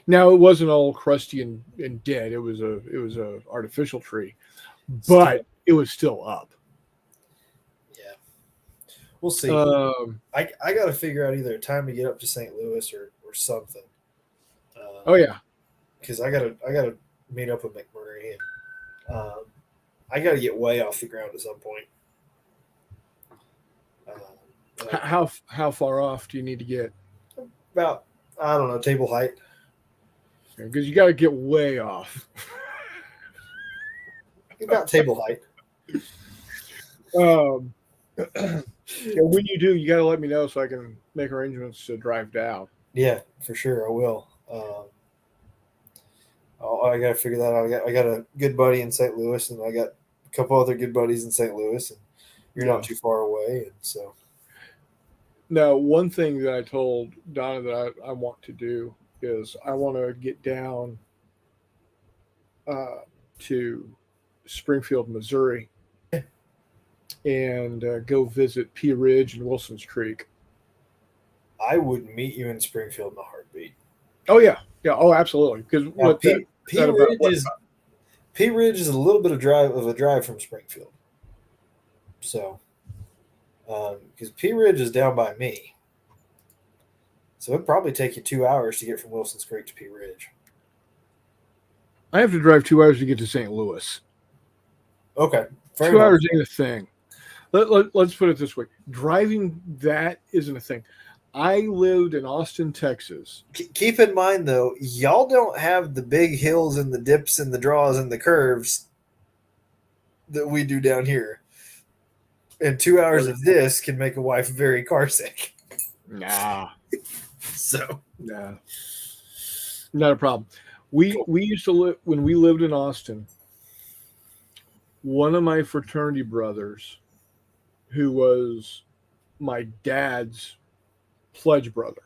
A: Now, it wasn't all crusty and dead. It was a artificial tree, but it was still up.
B: Yeah, we'll see. I got to figure out either a time to get up to St. Louis or something.
A: Oh yeah.
B: Because I gotta meet up with McMurray, and I gotta get way off the ground at some point. Like
A: How far off do you need to get?
B: about, I don't know, table height.
A: Because you got to get way off.
B: About table height.
A: um, when you do, you got to let me know so I can make arrangements to drive down.
B: Yeah, for sure, I will. I got to figure that out. I got a good buddy in St. Louis, and I got a couple other good buddies in St. Louis, and you're
A: Yeah.
B: not too far away, and so
A: Now, one thing that I told Donna that I want to do is I want to get down uh, to Springfield, Missouri, and go visit Pea Ridge and Wilson's Creek.
B: I would meet you in Springfield in a heartbeat.
A: Oh yeah, yeah. Oh, absolutely. Because
B: Now,
A: what that about what?
B: Pea Ridge is a little bit of a drive from Springfield, so because Pea Ridge is down by me, so it'd probably take you 2 hours to get from Wilson's Creek to Pea Ridge.
A: I have to drive 2 hours to get to St. Louis.
B: Okay, fair
A: 2 hours
B: enough.
A: ain't a thing. Let's put it this way: driving that isn't a thing. I lived in Austin, Texas.
B: Keep in mind though, y'all don't have the big hills and the dips and the draws and the curves that we do down here. And 2 hours of this can make a wife very car sick.
A: Nah,
B: So
A: nah, not a problem. We used to live when we lived in Austin. One of my fraternity brothers, who was my dad's pledge brother.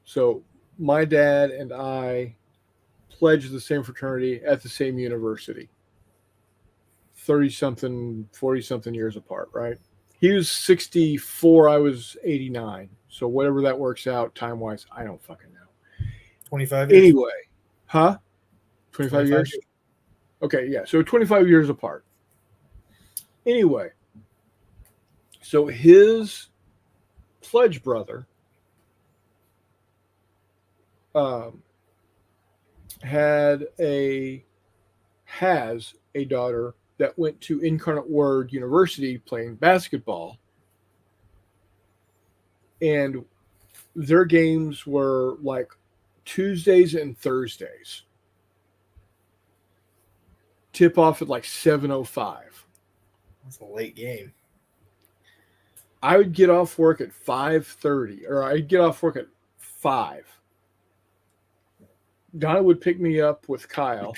A: So my dad and I pledged the same fraternity at the same university. 30 something, 40 something years apart, right? He was 64, I was 89. So whatever that works out time wise, I don't fucking know.
B: 25 years.
A: Anyway, huh? 25
B: 25
A: years? Okay, yeah. So 25 years apart. Anyway, so his pledge brother um, has a daughter that went to Incarnate Word University playing basketball, and their games were like Tuesdays and Thursdays. Tip off at like 7:05.
B: That's a late game.
A: I would get off work at 5:30, or I'd get off work at 5. Donna would pick me up with Kyle,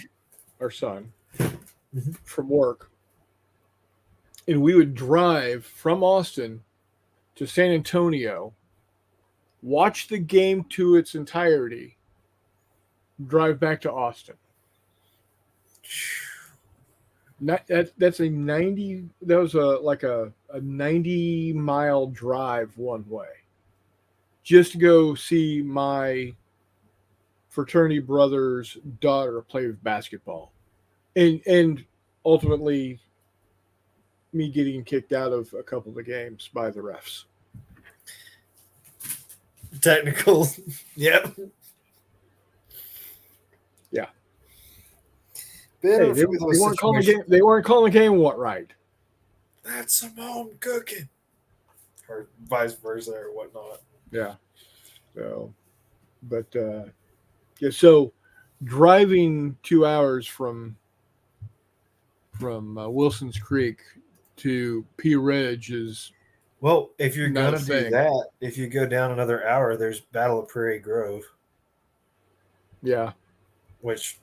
A: our son, from work, and we would drive from Austin to San Antonio, watch the game to its entirety, drive back to Austin. That's a 90. That was a 90-mile drive one way, just to go see my fraternity brother's daughter play basketball, and ultimately me getting kicked out of a couple of the games by the refs.
B: Technical. Yep.
A: Yeah.
B: Hey,
A: They weren't calling the game. They weren't calling the game what right.
B: That's some home cooking. Or vice versa or whatnot.
A: Yeah. So, but yeah. So driving 2 hours from Wilson's Creek to Pea Ridge is
B: Well, if you're
A: not a
B: gonna do
A: thing.
B: that, if you go down another hour, there's Battle of Prairie Grove,
A: Yeah.
B: which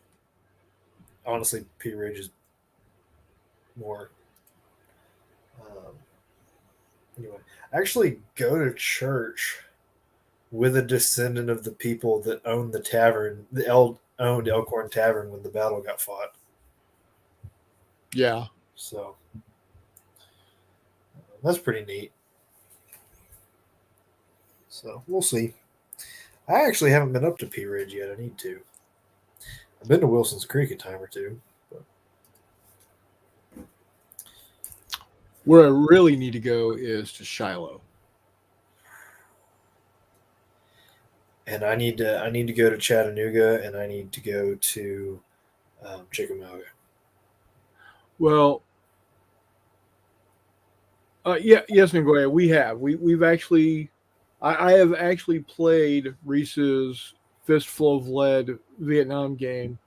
B: honestly, Pea Ridge is more. Anyway, I actually go to church with a descendant of the people that owned the tavern, owned Elkhorn Tavern when the battle got fought.
A: Yeah.
B: So that's pretty neat. So we'll see. I actually haven't been up to Pea Ridge yet. I need to. I've been to Wilson's Creek a time or two. But
A: Where I really need to go is to Shiloh.
B: and I need to go to Chattanooga, and I need to go to Chickamauga.
A: Well, yeah, yes, Nagoya, we've actually, I have actually played Reese's Fistful of Lead Vietnam game,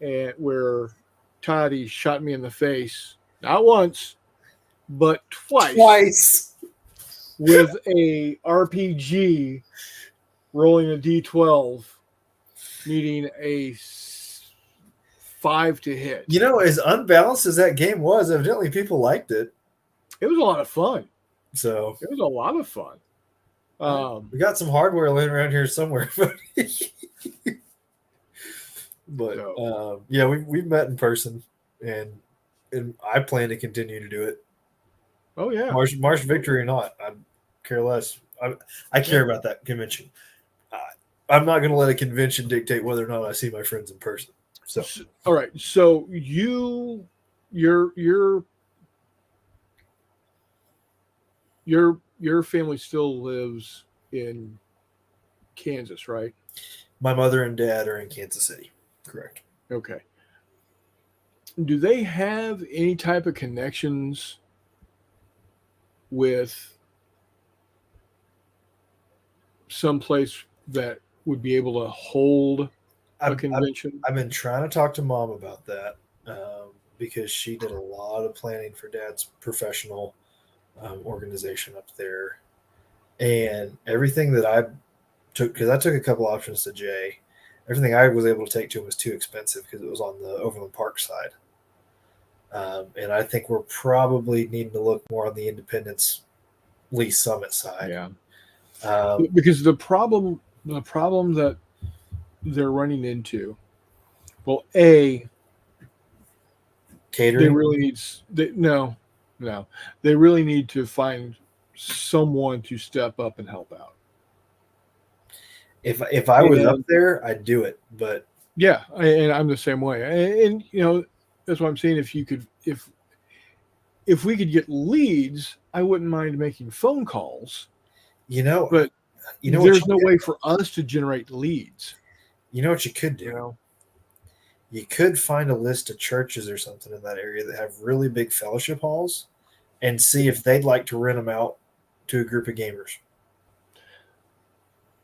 A: and where Toddy shot me in the face not once but twice
B: Twice.
A: with a RPG rolling a D12, needing a 5 to hit.
B: As unbalanced as that game was, evidently people liked it.
A: It was a lot of fun.
B: So
A: It was a lot of fun.
B: we got some hardware laying around here somewhere. But
A: So,
B: yeah, we've met in person, and I plan to continue to do it.
A: oh yeah,
B: March Victory or not, I care less. I care
A: yeah.
B: about that convention. I, I'm not going to let a convention dictate whether or not I see my friends in person. So
A: All right. So your your family still lives in Kansas, right?
B: my mother and dad are in Kansas City. Correct.
A: Okay. Do they have any type of connections with someplace that would be able to hold a
B: I've, I've,
A: convention?
B: I've been trying to talk to mom about that because she did a lot of planning for dad's professional organization up there. And everything that I took, because I took a couple options to Jay, everything I was able to take to him was too expensive because it was on the Overland Park side. And I think we're probably needing to look more on the Independence Lee Summit side.
A: Yeah.
B: Um,
A: Because the problem that they're running into, well, A, they
B: Catering.
A: really needs no, they really need to find someone to step up and help out.
B: If I was up
A: And
B: there, I'd do it. But
A: yeah, and I'm the same way. And that's what I'm saying. If we could get leads, I wouldn't mind making phone calls.
B: you know,
A: But
B: you know what
A: there's
B: you
A: no
B: could,
A: way for us to generate leads.
B: you know what you could
A: You
B: do.
A: know,
B: You could find a list of churches or something in that area that have really big fellowship halls, and see if they'd like to rent them out to a group of gamers.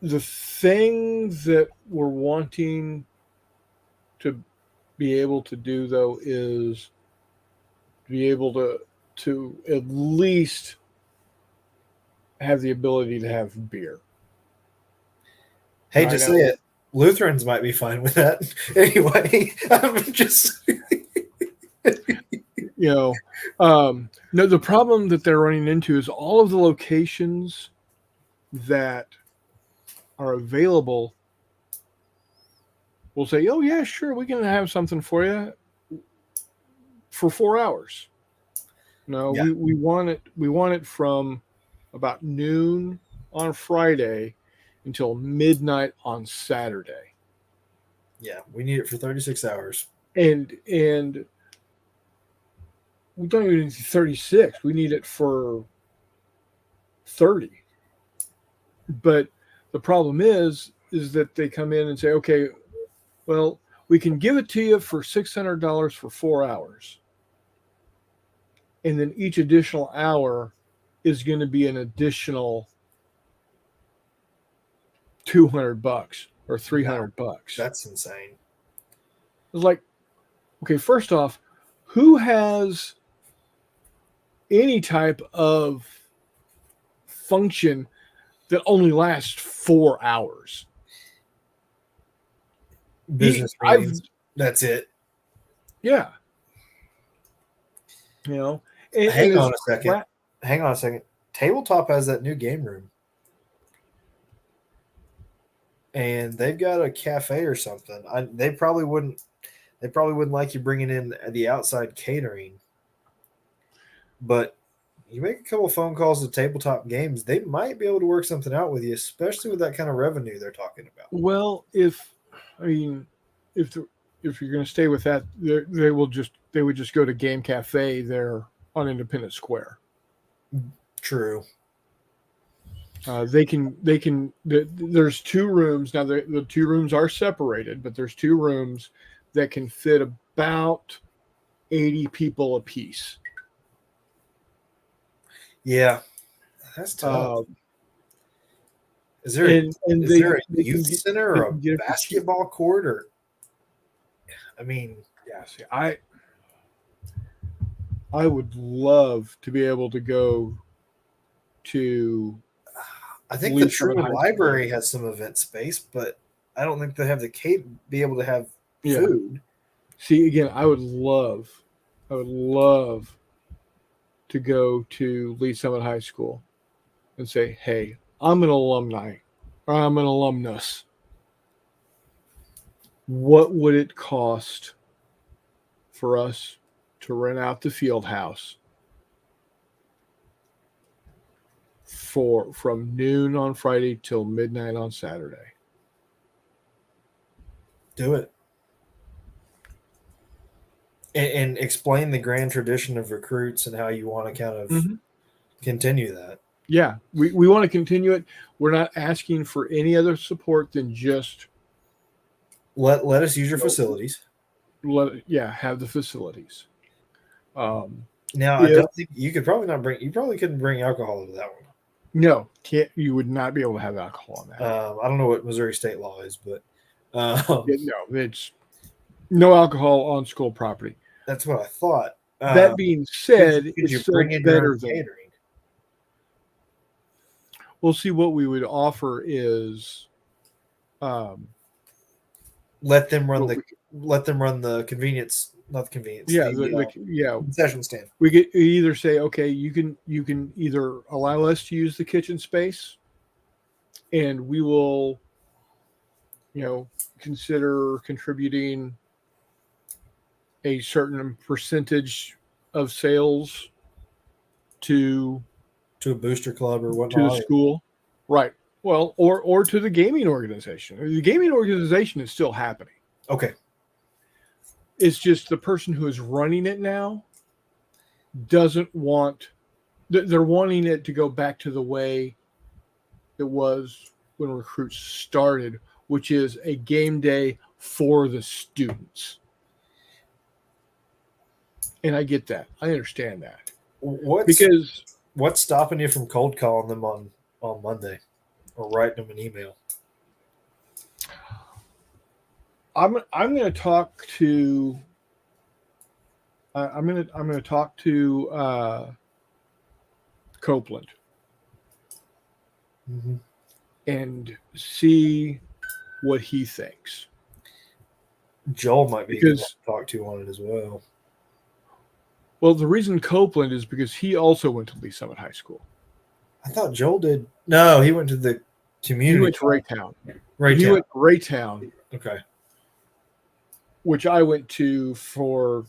A: the thing that we're wanting to be able to do though is be able to at least have the ability to have beer.
B: Hate
A: I
B: to say
A: know,
B: it, Lutherans might be fine with that. Anyway, I'm just
A: you know, no. The problem that they're running into is all of the locations that are available will say, "Oh yeah, sure, we can have something for you for 4 hours." No,
B: yeah,
A: we want it. We want it from about noon on Friday until midnight on Saturday.
B: yeah. We need it for 36 hours.
A: And we don't even need 36. We need it for 30. But the problem is that they come in and say, okay, well, we can give it to you for $600 for 4 hours, and then each additional hour is going to be an additional $200 or
B: No,
A: $300.
B: that's insane.
A: It's like, okay, first off, who has any type of function that only lasts 4 hours?
B: Business
A: I've
B: meetings. That's it.
A: Yeah, you know, and
B: Hang
A: it's
B: on a second. Hang on a second. Tabletop has that new game room, and they've got a cafe or something. They probably wouldn't. They probably wouldn't like you bringing in the outside catering, but you make a couple phone calls to Tabletop Games, they might be able to work something out with you, especially with that kind of revenue they're talking about.
A: well, if I mean, if the, if you're going to stay with that, they would just go to Game Cafe there on Independence Square.
B: True.
A: There's two rooms now. The two rooms are separated, but there's two rooms that can fit about 80 people apiece.
B: Yeah, that's tough.
A: Uh,
B: Is there a
A: and
B: is there a
A: they
B: youth
A: can get
B: center
A: they
B: or a
A: can get it for cheap.
B: basketball court or? I mean,
A: Yeah, see, I would love to be able to go to
B: I think the
A: Lee Summit
B: Truman
A: High School.
B: Library has some event space, but I don't think they have the be able to have
A: Yeah.
B: food.
A: See, again, I would love to go to Lee Summit High School and say, "Hey, I'm an alumni, or I'm an alumnus. What would it cost for us to rent out the field house for from noon on Friday till midnight on Saturday?"
B: Do it. And explain the grand tradition of recruits and how you want to kind of
A: Mm-hmm.
B: continue that.
A: Yeah, we want to continue it. We're not asking for any other support than just
B: Let us use your
A: you
B: facilities.
A: have the facilities. Um,
B: Now, I
A: if
B: don't think you could probably not bring. You probably couldn't bring alcohol to that one.
A: no, can't you would not be able to have alcohol on that.
B: I don't know what Missouri state law is, but
A: No, it's no alcohol on school property.
B: that's what I thought.
A: That being
B: Could
A: said,
B: could
A: it's
B: you
A: still
B: bring in your own
A: better than.
B: catering?
A: We'll see what we would offer is, um,
B: Let them run
A: what
B: the
A: we,
B: convenience, not the convenience,
A: yeah,
B: the
A: yeah.
B: concession stand.
A: We get either say, okay, you can either allow us to use the kitchen space, and we will, consider contributing a certain percentage of sales to
B: To a booster club or
A: the
B: whatnot.
A: school, right? Well, or to the gaming organization. The gaming organization is still happening.
B: Okay.
A: It's just the person who is running it now doesn't want. They're wanting it to go back to the way it was when recruits started, which is a game day for the students. And I get that. I understand that because
B: What's stopping you from cold calling them on Monday or writing them an email?
A: I'm going to talk to I'm going to talk to Copeland
B: Mm-hmm.
A: and see what he thinks.
B: Joel might be
A: Because
B: good to talk to on it as well.
A: well, the reason Copeland is because he also went to Lee Summit High School.
B: I thought Joel did. No, he went to the community.
A: He went to Raytown.
B: Raytown.
A: He went to Raytown,
B: Okay.
A: which I went to for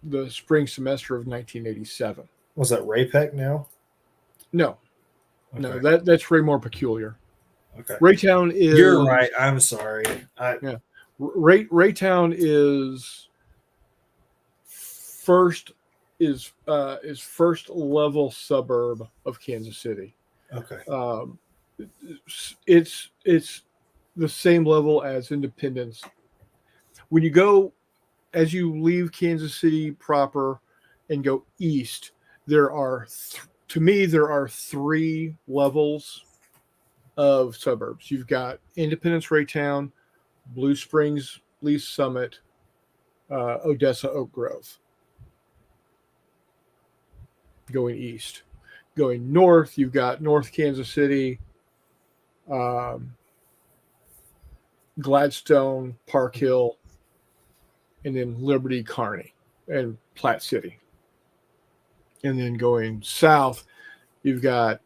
A: the spring semester of 1987.
B: Was that Raypeck now?
A: No,
B: Okay.
A: no, that's Ray More Peculiar.
B: Okay.
A: Raytown is.
B: You're right. I'm sorry.
A: Raytown is first first level suburb of Kansas City.
B: Okay.
A: It's the same level as Independence. When you go, as you leave Kansas City proper and go east, there are to me there are three levels of suburbs. You've got Independence, Raytown, Blue Springs, Lee Summit, Odessa, Oak Grove. Going east. Going north, you've got North Kansas City, Gladstone, Park Hill, and then Liberty, Kearney, and Platte City. And then going south, you've got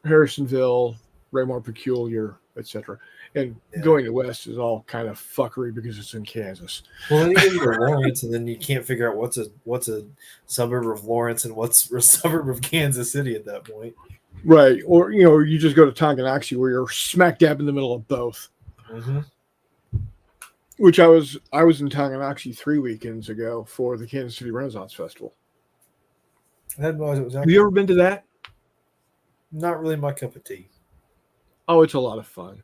A: Harrisonville, Raymore Peculiar, etc. And going to west is all kind of fuckery because it's in Kansas.
B: Well, then you go to Lawrence, and then you can't figure out what's a suburb of Lawrence and what's a suburb of Kansas City at that point.
A: Right. Or, you just go to Tonganoxie where you're smack dab in the middle of both.
B: Mm-hmm.
A: Which I was in Tonganoxie 3 weekends ago for the Kansas City Renaissance Festival.
B: I didn't realize it was
A: Have you ever been to that?
B: Not really my cup of tea.
A: Oh, it's a lot of fun.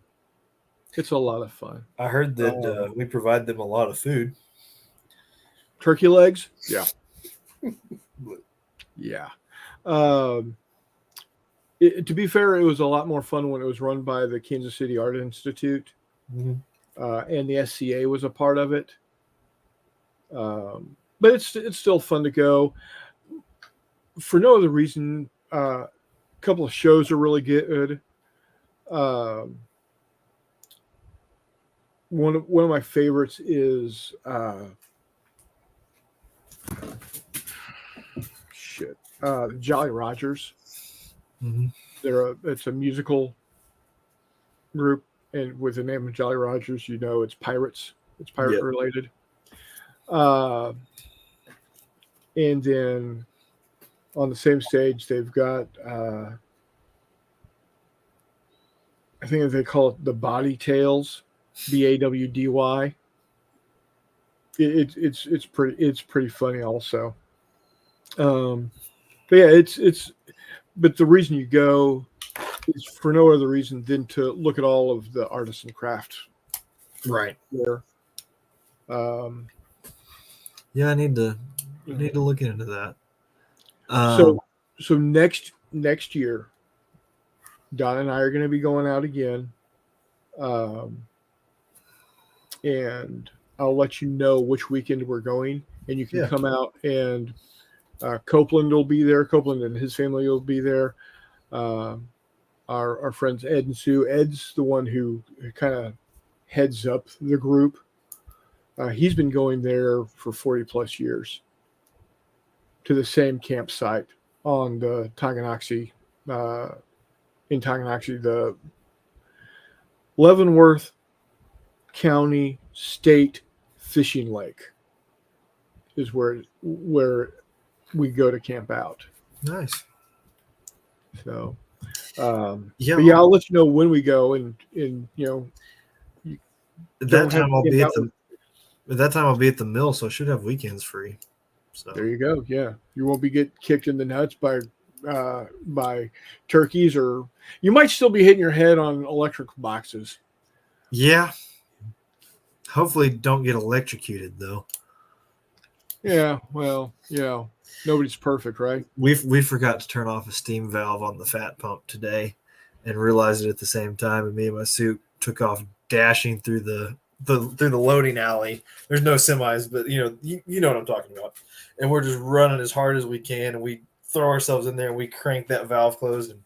A: It's a lot of fun.
B: I heard that
A: Um,
B: we provide them a lot of food.
A: Turkey legs? Yeah.
B: But,
A: Yeah. Um, to be fair, it was a lot more fun when it was run by the Kansas City Art Institute,
B: mhm.
A: and the SCA was a part of it. But it's still fun to go for no other reason. A couple of shows are really good. Um, one of my favorites is shit. Jolly Rogers.
B: Mhm.
A: It's a musical group, and with the name of Jolly Rogers, you know it's pirates. It's pirate
B: Yep.
A: related. Uh, and then on the same stage, they've got I think they call it the Body Tales, BAWDY. It's pretty funny also. Um, but yeah, it's but the reason you go is for no other reason than to look at all of the artists and craft
B: Right.
A: there. Um,
B: Yeah, I need to look into that.
A: so
B: Um,
A: so next year, Don and I are going to be going out again, um, and I'll let you know which weekend we're going, and you can
B: yeah.
A: come out and Copeland will be there. Copeland and his family will be there. Um our friends Ed and Sue. Ed's the one who kind of heads up the group. He's been going there for 40 plus years to the same campsite on the Tonganoxie, uh, in Tonganoxie, the Leavenworth County State Fishing Lake is where we go to camp out.
B: Nice.
A: So,
B: Yeah.
A: but yeah, I'll let you know when we go, and you
B: At that
A: don't have
B: time I'll
A: to camp
B: be at
A: out with.
B: the at that time I'll be at the mill, so I should have weekends free.
A: There
B: So
A: you go. Yeah, you won't be get kicked in the nuts by turkeys, or you might still be hitting your head on electric boxes.
B: yeah. Hopefully don't get electrocuted though.
A: Yeah, well, nobody's perfect, right?
B: We forgot to turn off a steam valve on the fat pump today and realized it at the same time, and me and my suit took off dashing through the loading alley. There's no semis, but you know what I'm talking about. And we're just running as hard as we can, and we throw ourselves in there and we crank that valve closed, and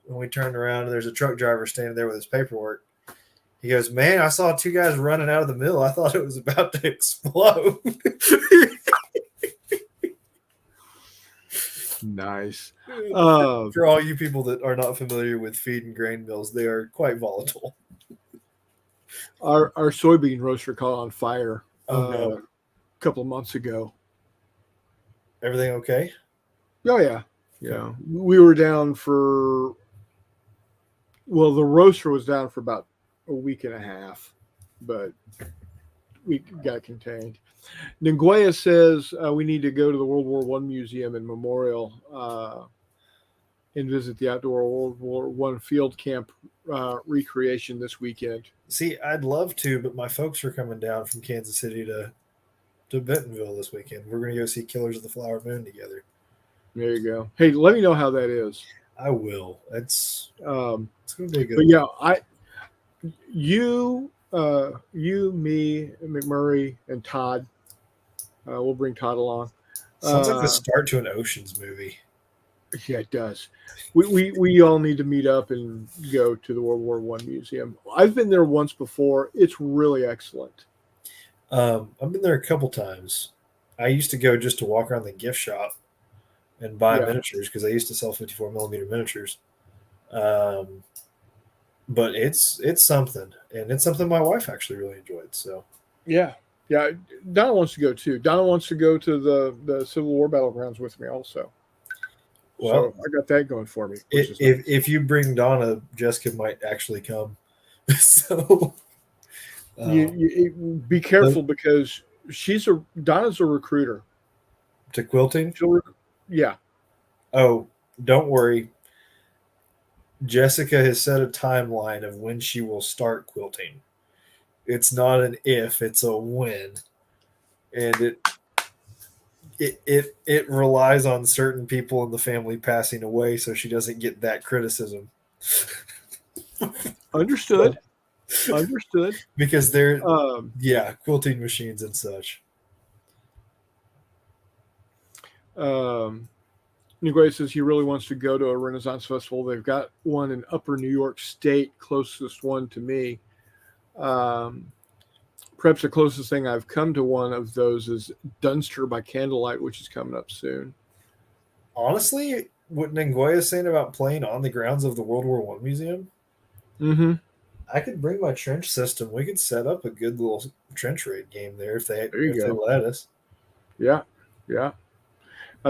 B: when we turned around and there's a truck driver standing there with his paperwork. He goes, "Man, I saw two guys running out of the mill. I thought it was about to explode."
A: Nice. Um,
B: For all you people that are not familiar with feed and grain mills, they are quite volatile.
A: our soybean roaster caught on fire
B: Oh no.
A: a couple of months ago.
B: Everything okay?
A: Oh yeah,
B: Okay.
A: yeah. We were down for well, the roaster was down for about a week and a half, but we got contained. Nguyen says we need to go to the World War One museum and memorial and visit the outdoor World War One field camp recreation this weekend.
B: See, I'd love to, but my folks are coming down from Kansas City to Bentonville this weekend. We're going to go see Killers of the Flower Moon together.
A: There you go. Hey, let me know how that is.
B: I will.
A: Um,
B: It's going to be a good
A: but
B: one.
A: yeah, you, me, McMurray, and Todd. We'll bring Todd along.
B: Sounds like the
A: Uh,
B: start to an Ocean's movie.
A: yeah, it does. We all need to meet up and go to the World War One museum. I've been there once before. It's really excellent.
B: I've been there a couple times. I used to go just to walk around the gift shop and buy
A: Yeah,
B: miniatures because I used to sell 54 millimeter miniatures. Um, but it's something, and it's something my wife actually really enjoyed. So,
A: yeah, yeah. Donna wants to go too. Donna wants to go to the Civil War battlegrounds with me also.
B: well,
A: So I got that going for me, which is
B: if
A: nice.
B: if you bring Donna, Jessica might actually come. So, um,
A: Be
B: but
A: careful because Donna's a recruiter.
B: to quilting,
A: She'll, yeah,
B: oh, don't worry. Jessica has set a timeline of when she will start quilting. It's not an if, it's a when. And it relies on certain people in the family passing away so she doesn't get that criticism.
A: Understood. Understood.
B: Because they're,
A: Um,
B: yeah, quilting machines and such.
A: um, Nguyen says he really wants to go to a Renaissance festival. They've got one in Upper New York State, closest one to me. Um, Perhaps the closest thing I've come to one of those is Dunster by Candlelight, which is coming up soon.
B: Honestly, what Nangoya is saying about playing on the grounds of the World War One museum,
A: Mm-hmm.
B: I could bring my trench system. We could set up a good little trench raid game there
A: There you
B: if they
A: go.
B: let us.
A: Yeah, yeah.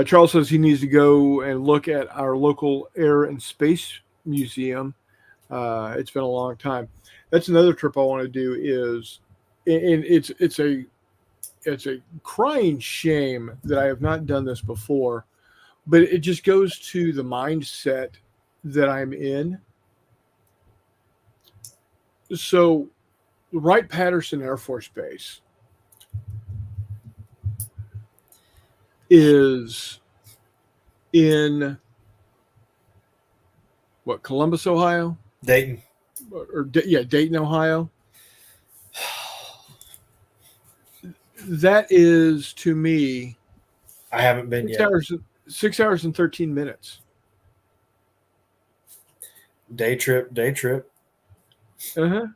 A: Charles says he needs to go and look at our local Air and Space Museum. It's been a long time. That's another trip I want to do. And it's a crying shame that I have not done this before, but it just goes to the mindset that I'm in. So, Wright Patterson Air Force Base is in what, Columbus, Ohio,
B: Dayton.
A: or yeah, Dayton, Ohio. That is to me
B: I haven't been
A: six
B: yet.
A: hours, 6 hours and 13 minutes.
B: Day trip, day trip.
A: Uh-huh.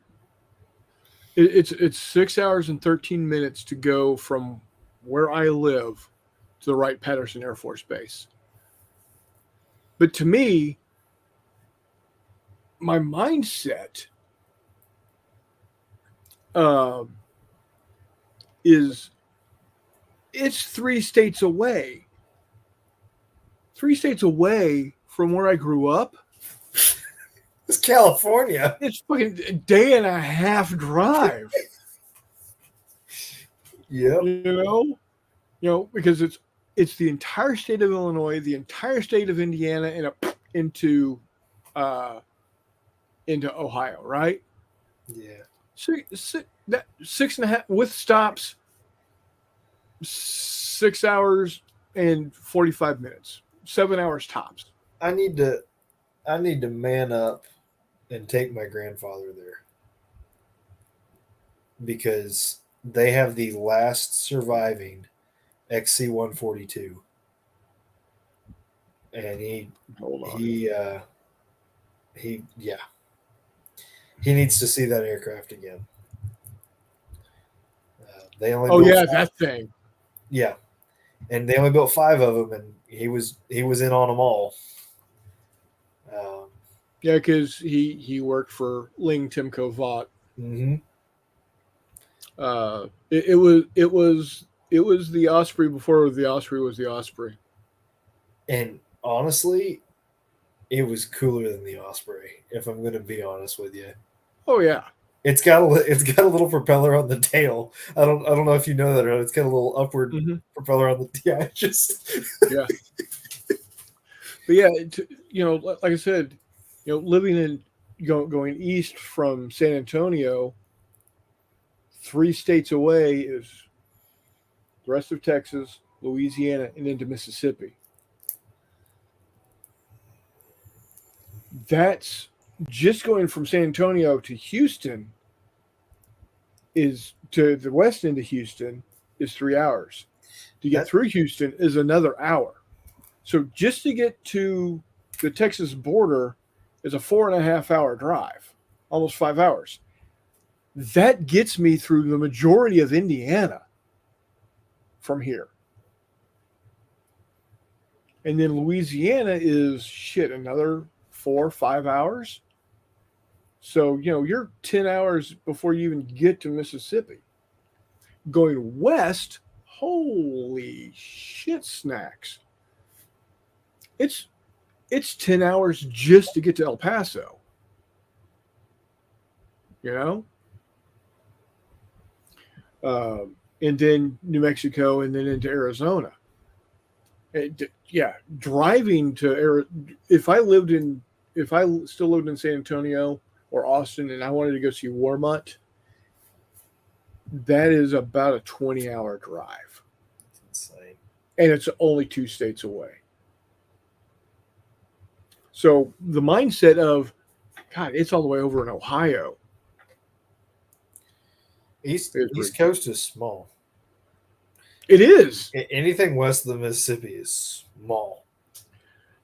A: It's 6 hours and 13 minutes to go from where I live to the Wright Patterson Air Force Base. But to me, my mindset uh, is it's 3 states away. 3 states away from where I grew up.
B: It's California.
A: It's fucking a day and a half drive.
B: Yep.
A: Because it's the entire state of Illinois, the entire state of Indiana, and into uh, into Ohio, right?
B: Yeah.
A: That 6.5 with stops, 6 hours and 45 minutes, 7 hours tops.
B: I need to man up and take my grandfather there because they have the last surviving XC-142, and
A: Hold on.
B: he yeah, he needs to see that aircraft again. They only
A: Oh
B: built
A: yeah,
B: five,
A: that thing.
B: yeah, and they only built 5 of them, and he was in on them all. Um,
A: Yeah, because he worked for Ling Timko Vought.
B: mm-hmm.
A: It was the Osprey before the Osprey was the Osprey.
B: And honestly, it was cooler than the Osprey. If I'm going to be honest with you,
A: Oh yeah.
B: it's got a little propeller on the tail. I don't know if you know that or not. It's got a little upward
A: Mm-hmm.
B: propeller on the yeah. Just
A: Yeah. But yeah, like I said, living in going east from San Antonio, 3 states away is the rest of Texas, Louisiana, and into Mississippi. That's just going from San Antonio to Houston is to the west end of Houston is 3 hours. To get
B: that
A: through Houston is another hour. So just to get to the Texas border is a 4.5 hour drive, almost 5 hours. That gets me through the majority of Indiana from here. And then Louisiana is another 4 or 5 hours. So, you're 10 hours before you even get to Mississippi. Going west, holy shit snacks. It's 10 hours just to get to El Paso. You know? And then New Mexico, and then into Arizona. Driving to Arizona. If I lived in if I still lived in San Antonio or Austin and I wanted to go see Warmut, that is about a 20-hour drive,
B: It's insane.
A: and it's only 2 states away. So the mindset of, God, it's all the way over in Ohio
B: East
A: is
B: East
A: ridiculous.
B: Coast is small.
A: It is.
B: Anything west of the Mississippi is small,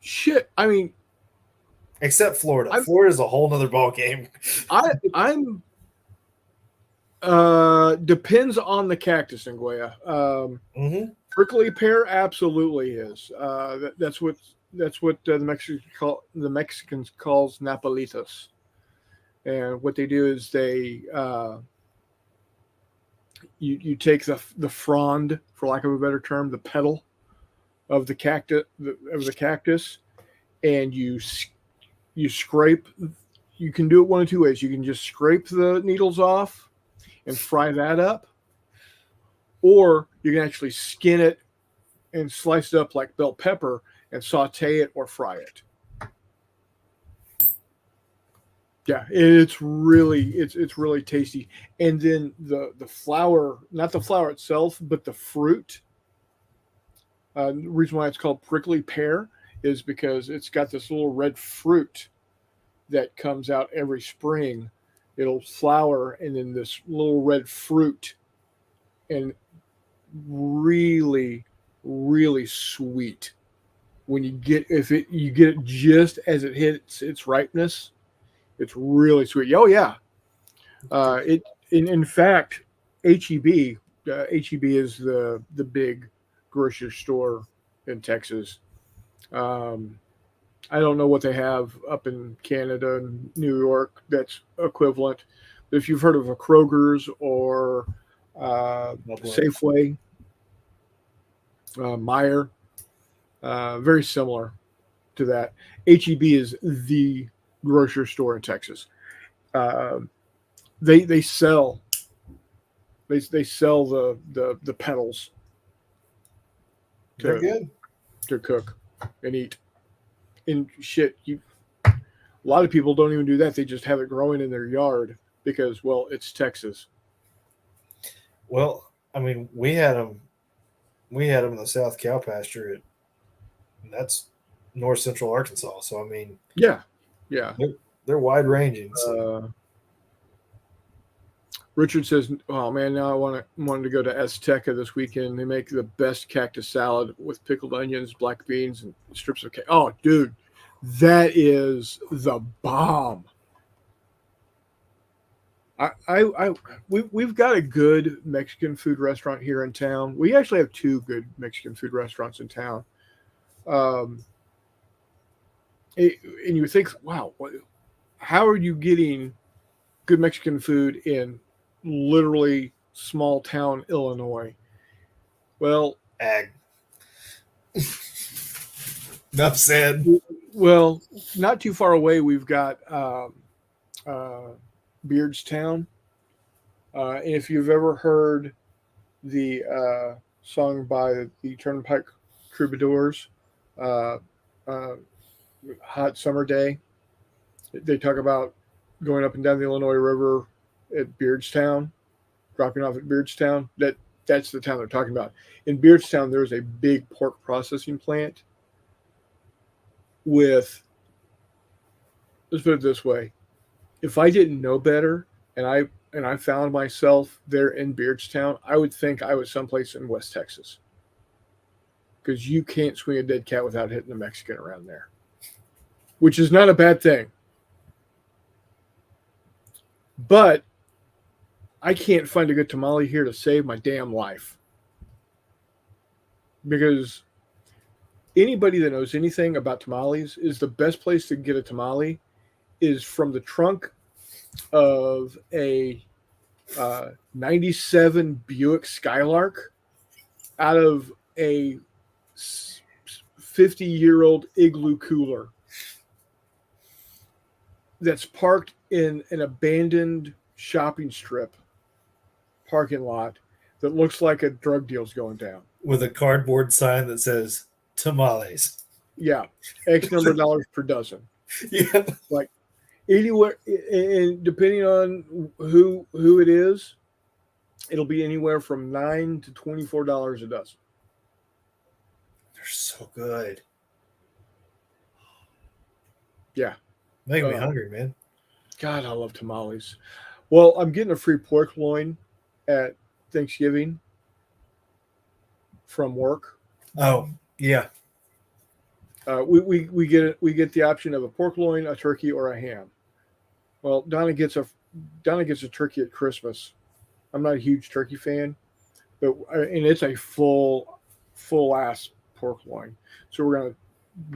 A: Shit. I mean,
B: except Florida.
A: I'm
B: Florida is a whole nother ball game.
A: I'm depends on the cactus in Goya.
B: Mm-hmm.
A: Prickly pear absolutely is. That's what the Mexicans calls napolitas. And what they do is you take the frond, for lack of a better term, the petal of the cactus, and you scrape. You can do it one of two ways. You can just scrape the needles off and fry that up, or you can actually skin it and slice it up like bell pepper and saute it or fry it. Yeah, it's really tasty. And then the flower, not the flower itself, but the fruit. The reason why it's called prickly pear is because it's got this little red fruit that comes out every spring. It'll flower, and then this little red fruit, and really, really sweet. When you get if it you get it just as it hits its ripeness, it's really sweet. Oh yeah, it in fact, HEB HEB is the big grocery store in Texas. Um, I don't know what they have up in Canada and New York that's equivalent. But if you've heard of a Kroger's or Safeway, Meyer, very similar to that. HEB is the grocery store in Texas. Uh, they sell they sell the petals
B: Very
A: to
B: good.
A: cook and eat. And shit, a lot of people don't even do that. They just have it growing in their yard because, well, it's Texas.
B: Well, I mean, we had them in the South Cow pasture, and that's north central Arkansas. So I mean,
A: Yeah, yeah.
B: they're wide ranging. So
A: Uh, Richard says, "Oh man, now I wanted to go to Azteca this weekend. They make the best cactus salad with pickled onions, black beans, and strips of cake. Oh, dude, that is the bomb. We've got a good Mexican food restaurant here in town. We actually have two good Mexican food restaurants in town. Um, and you think, wow, how are you getting good Mexican food in literally small town Illinois? Well,
B: ag. Enough said.
A: well, not too far away, we've got uh, Beardstown. And if you've ever heard the song by the Turnpike Troubadours, uh, uh, "Hot Summer Day," they talk about going up and down the Illinois River at Beardstown, dropping off at Beardstown. That's the town they're talking about. In Beardstown, there's a big pork processing plant with, let's put it this way, if I didn't know better and I found myself there in Beardstown, I would think I was someplace in West Texas because you can't swing a dead cat without hitting a Mexican around there, which is not a bad thing. But I can't find a good tamale here to save my damn life because anybody that knows anything about tamales is the best place to get a tamale is from the trunk of a 97 Buick Skylark out of a 50-year-old igloo cooler that's parked in an abandoned shopping strip parking lot that looks like a drug deal's going down.
B: With a cardboard sign that says tamales.
A: Yeah, X number of dollars per dozen.
B: Yeah.
A: Like anywhere, and depending on who it is, it'll be anywhere from $9 to $24 a dozen.
B: They're so good.
A: Yeah.
B: Making me
A: Uh,
B: hungry, man.
A: God, I love tamales. Well, I'm getting a free pork loin at Thanksgiving from work.
B: Oh, yeah.
A: We get the option of a pork loin, a turkey, or a ham. Well, Donna gets a turkey at Christmas. I'm not a huge turkey fan, but and it's a full ass pork loin. So we're gonna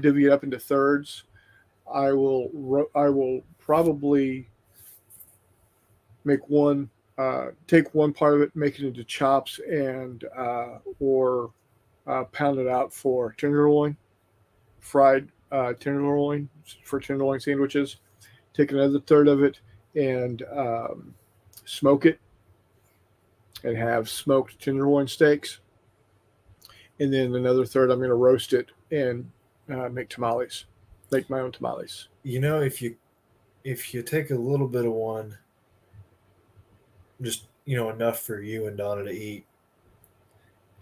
A: divvy it up into thirds. I will probably make one, take one part of it, make it into chops, and or pound it out for tenderloin, fried tenderloin for tenderloin sandwiches. Take another third of it and smoke it and have smoked tenderloin steaks. And then another third, I'm going to roast it and make tamales, make my own tamales.
B: You know, if you take a little bit of one, just enough for you and Donna to eat,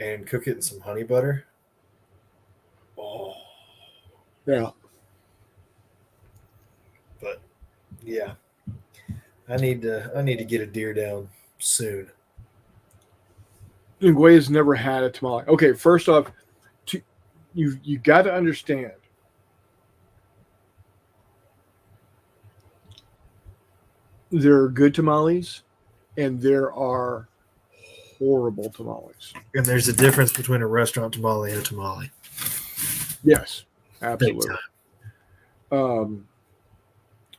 B: and cook it in some honey butter. Oh,
A: Yeah.
B: but yeah, I need to get a deer down soon.
A: Nguyen has never had a tamale. Okay, first off, to, you got to understand there are good tamales and there are horrible tamales.
B: And there's a difference between a restaurant tamale and a tamale.
A: Yes,
B: Big
A: absolutely.
B: time.
A: Um,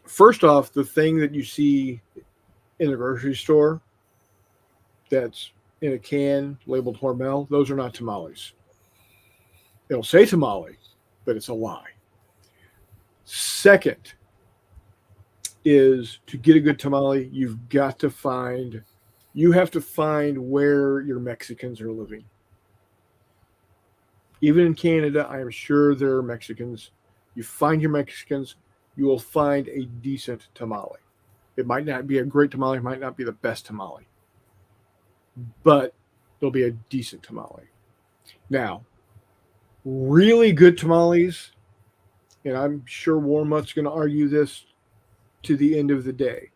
A: First off, the thing that you see in the grocery store that's in a can labeled Hormel, those are not tamales. It'll say tamale, but it's a lie. Second is to get a good tamale, you have to find where your Mexicans are living. Even in Canada, I am sure there are Mexicans. You find your Mexicans, you will find a decent tamale. It might not be a great tamale, it might not be the best tamale, but it'll be a decent tamale. Now, really good tamales, and I'm sure Warmutt's going to argue this to the end of the day,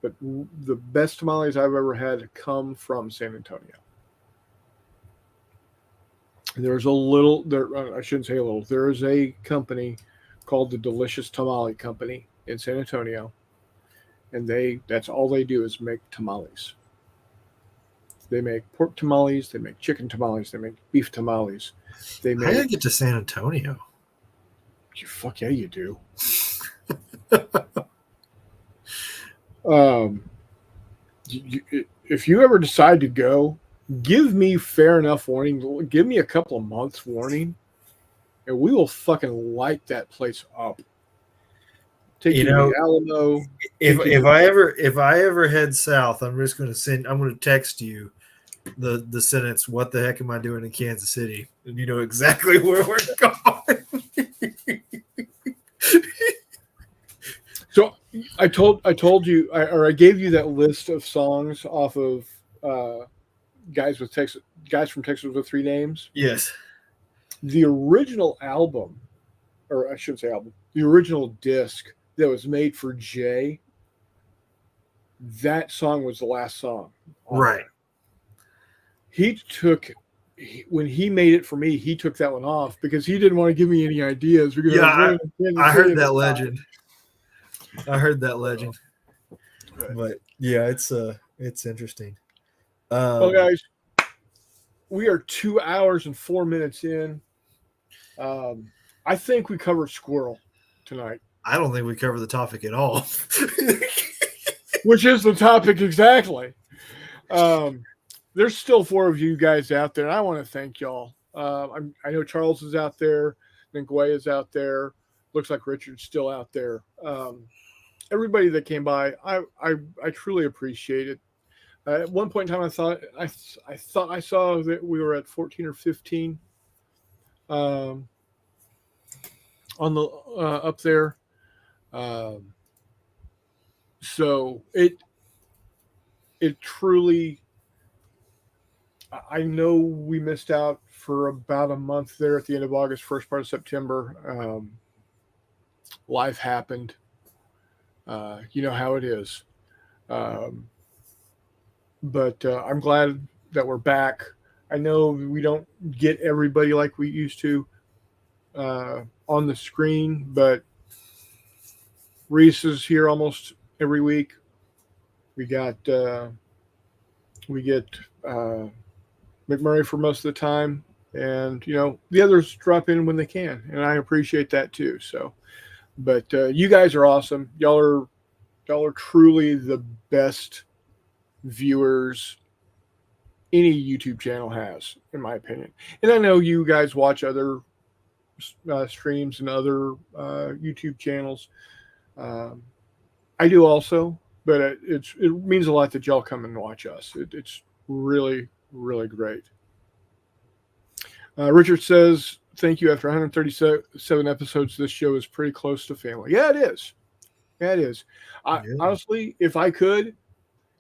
A: but the best tamales I've ever had come from San Antonio. There's a little there. I shouldn't say a little. There is a company called the Delicious Tamale Company in San Antonio, and that's all they do is make tamales. They make pork tamales, they make chicken tamales, they make beef tamales. They
B: How did I
A: make
B: get to San Antonio?
A: fuck yeah, you do. Um, if you ever decide to go, give me fair enough warning. Give me a couple of months warning, and we will fucking light that place up. Take
B: You
A: you to the
B: know,
A: Alamo.
B: if
A: Take you
B: if
A: to
B: I ever if I ever head south, I'm just going to send. I'm going to text you the sentence. What the heck am I doing in Kansas City? And you know exactly where we're going.
A: So I told you or I gave you that list of songs off of uh, guys from Texas with three names.
B: Yes.
A: The original album, or I shouldn't say album, the original disc that was made for Jay, that song was the last song on
B: Right.
A: there. When he made it for me, he took that one off because he didn't want to give me any ideas because I
B: Yeah,
A: was living in
B: I
A: Kansas City
B: heard
A: at the
B: that
A: time.
B: legend. I heard that legend.
A: But,
B: But yeah, it's interesting.
A: well,
B: Um,
A: guys, we are 2 hours and 4 minutes in. Um, I think we covered squirrel tonight,
B: I don't think we covered the topic at all.
A: which is the topic exactly. Um, there's still four of you guys out there, and I want to thank y'all. I know Charles is out there, Ningwe is out there. Looks like Richard's still out there. Everybody that came by, I truly appreciate it. At one point in time, I thought I saw that we were at 14 or 15 um, on the up there. Um, so it truly, I know we missed out for about a month there at the end of August, first part of September. Life happened. You know how it is. Um, but I'm glad that we're back. I know we don't get everybody like we used to on the screen, but Reese is here almost every week. We got we get uh, McMurray for most of the time, and the others drop in when they can, and I appreciate that too. So, but you guys are awesome. Y'all are truly the best viewers any YouTube channel has, in my opinion. And I know you guys watch other streams and other YouTube channels. Um, I do also, but it means a lot that y'all come and watch us. It's really really great. Richard says, "Thank you. After 137 episodes, this show is pretty close to family." Yeah, it is. Yeah, it is.
B: Yeah.
A: Honestly, if I could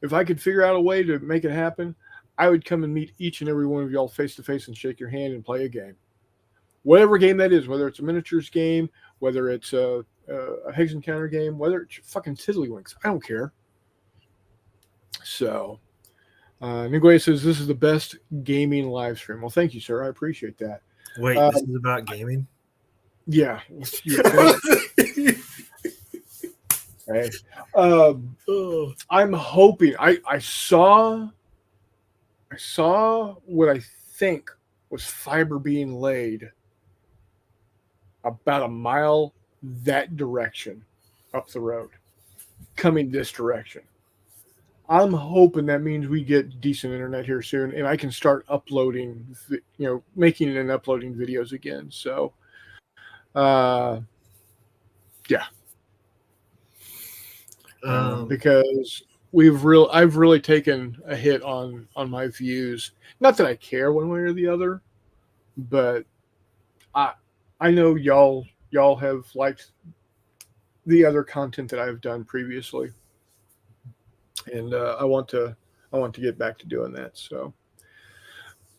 A: figure out a way to make it happen, I would come and meet each and every one of y'all face to face and shake your hand and play a game. Whatever game that is, whether it's a miniatures game, whether it's a Higgs Encounter game, whether it's fucking Tiddlywinks, I don't care. So, Nguyen says, "This is the best gaming live stream." Well, thank you, sir. I appreciate that.
B: Wait, this is about gaming?
A: Yeah, you would think. Hey. I'm hoping. I saw what I think was fiber being laid about a mile that direction up the road, coming this direction. I'm hoping that means we get decent internet here soon, and I can start uploading, making and uploading videos again. So, yeah, because I've really taken a hit on my views. Not that I care one way or the other, but I I know y'all have liked the other content that I've done previously, and I want to get back to doing that. So,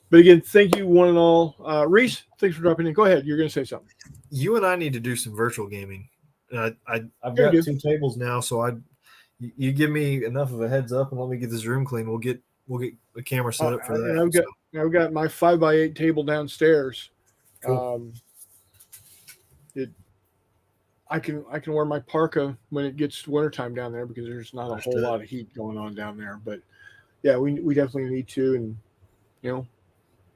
A: but again, thank you one and all. Reese, thanks for dropping in. Go ahead. You're going to say something.
B: You and I need to do some virtual gaming. I've
A: Here
B: got
A: you
B: two tables now, so you give me enough of a heads up and let me get this room clean. We'll get the camera set up for that.
A: And I've got my 5x8 table downstairs.
B: Cool.
A: It I can wear my parka when it gets wintertime down there because there's not a whole lot of heat going on down there. But yeah, we definitely need to, and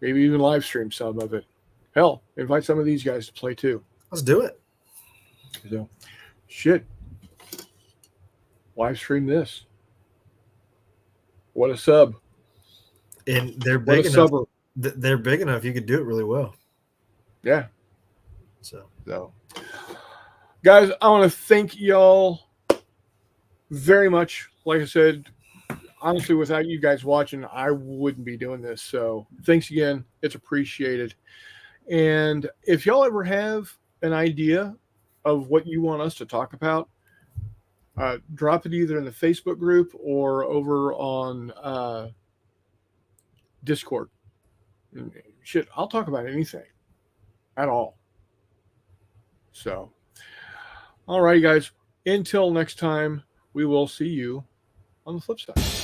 A: maybe even live stream some of it. Hell, invite some of these guys to play too.
B: Let's do it.
A: So, shit, live stream this. What a sub!
B: And they're
A: What
B: big
A: a
B: enough.
A: subber.
B: They're big enough. You could do it really well.
A: Yeah.
B: So,
A: guys, I want to thank y'all very much. Like I said, honestly, without you guys watching, I wouldn't be doing this. So thanks again. It's appreciated. And if y'all ever have an idea of what you want us to talk about, drop it either in the Facebook group or over on Discord. Shit, I'll talk about anything at all. So, all right, guys. Until next time, we will see you on the flip side.